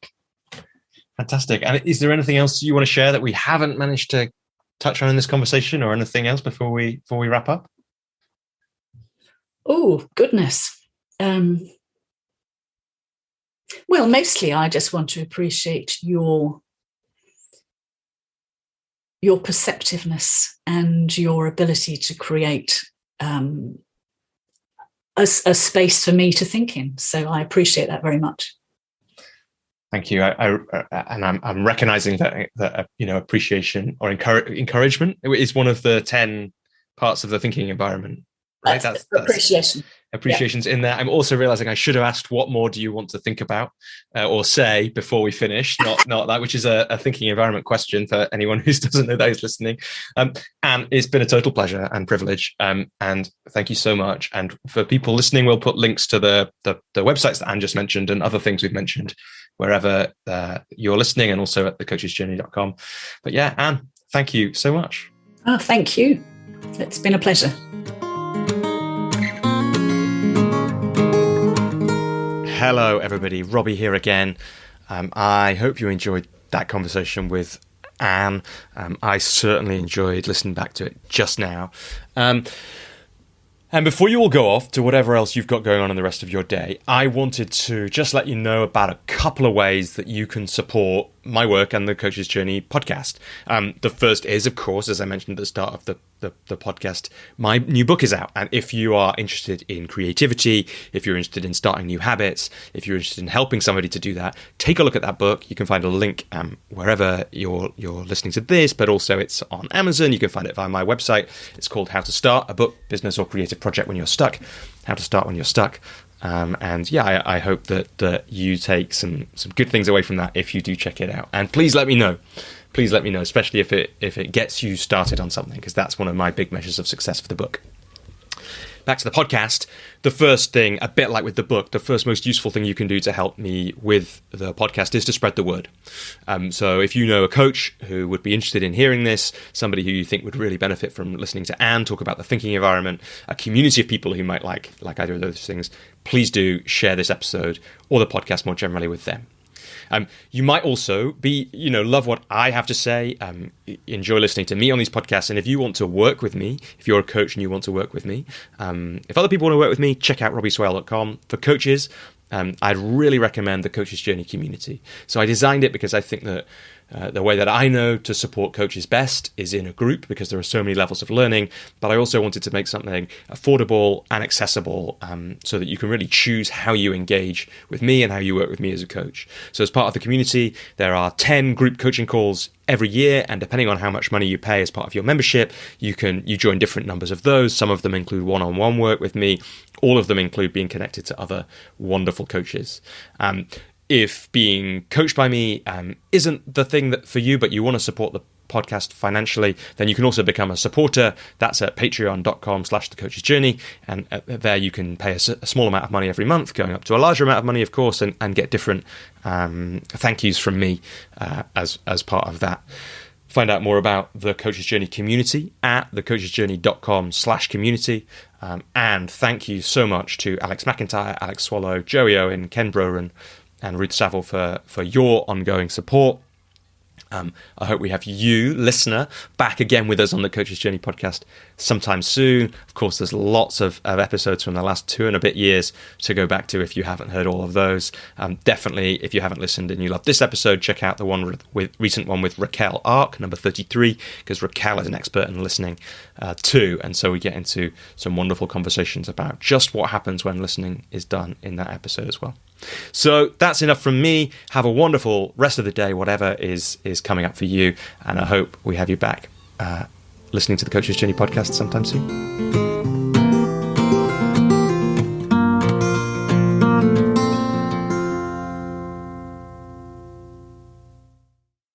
Fantastic. And is there anything else you want to share that we haven't managed to touch on in this conversation, or anything else before we wrap up? Oh, goodness. Well, mostly I just want to appreciate your perceptiveness and your ability to create a space for me to think in. So I appreciate that very much. Thank you. I'm recognizing that appreciation or encouragement is one of the 10 parts of the thinking environment. Right? That's appreciation. Appreciation's in there. I'm also realizing I should have asked, what more do you want to think about or say before we finish? Not that, which is a thinking environment question for anyone who doesn't know that is listening. And it's been a total pleasure and privilege. And thank you so much. And for people listening, we'll put links to the websites that Anne just mentioned and other things we've mentioned wherever you're listening, and also at thecoachesjourney.com. But yeah, Anne, thank you so much. Oh, thank you. It's been a pleasure. Hello, everybody. Robbie here again. I hope you enjoyed that conversation with Anne. I certainly enjoyed listening back to it just now. And before you all go off to whatever else you've got going on in the rest of your day, I wanted to just let you know about a couple of ways that you can support my work and the Coach's Journey podcast. The first is, of course, as I mentioned at the start of the podcast, my new book is out. And if you are interested in creativity, if you're interested in starting new habits, if you're interested in helping somebody to do that, take a look at that book. You can find a link wherever you're listening to this, but also it's on Amazon. You can find it via my website. It's called How to Start a Book, Business or Creative Project When You're Stuck. How to Start When You're Stuck. And yeah, I hope that you take some good things away from that if you do check it out. And please let me know. Please let me know, especially if it gets you started on something, because that's one of my big measures of success for the book. Back to the podcast. The first thing, a bit like with the book, the first most useful thing you can do to help me with the podcast is to spread the word. So if you know a coach who would be interested in hearing this, somebody who you think would really benefit from listening to Anne talk about the thinking environment, a community of people who might like either of those things, please do share this episode or the podcast more generally with them. You might also love what I have to say, enjoy listening to me on these podcasts. And if you want to work with me, if you're a coach and you want to work with me, if other people want to work with me, check out robbieswale.com. For coaches, I'd really recommend the Coach's Journey community. So I designed it because I think that the way that I know to support coaches best is in a group, because there are so many levels of learning. But I also wanted to make something affordable and accessible, so that you can really choose how you engage with me and how you work with me as a coach. So as part of the community, there are 10 group coaching calls every year, and depending on how much money you pay as part of your membership, you join different numbers of those. Some of them include one-on-one work with me. All of them include being connected to other wonderful coaches. If being coached by me isn't the thing that for you, but you want to support the podcast financially, then you can also become a supporter. That's at patreon.com/thecoachesjourney. And there you can pay a small amount of money every month, going up to a larger amount of money, of course, and get different thank yous from me as part of that. Find out more about the Coach's Journey community at thecoachesjourney.com/community. And thank you so much to Alex McIntyre, Alex Swallow, Joey Owen, Ken Broran, and Ruth Saville for your ongoing support. I hope we have you, listener, back again with us on the Coach's Journey podcast sometime soon. Of course, there's lots of episodes from the last 2 and a bit years to go back to if you haven't heard all of those. Definitely, if you haven't listened and you love this episode, check out the one recent one with Raquel Ark, number 33, because Raquel is an expert in listening too. And so we get into some wonderful conversations about just what happens when listening is done in that episode as well. So that's enough from me. Have a wonderful rest of the day, whatever is coming up for you. And I hope we have you back listening to the Coach's Journey podcast sometime soon.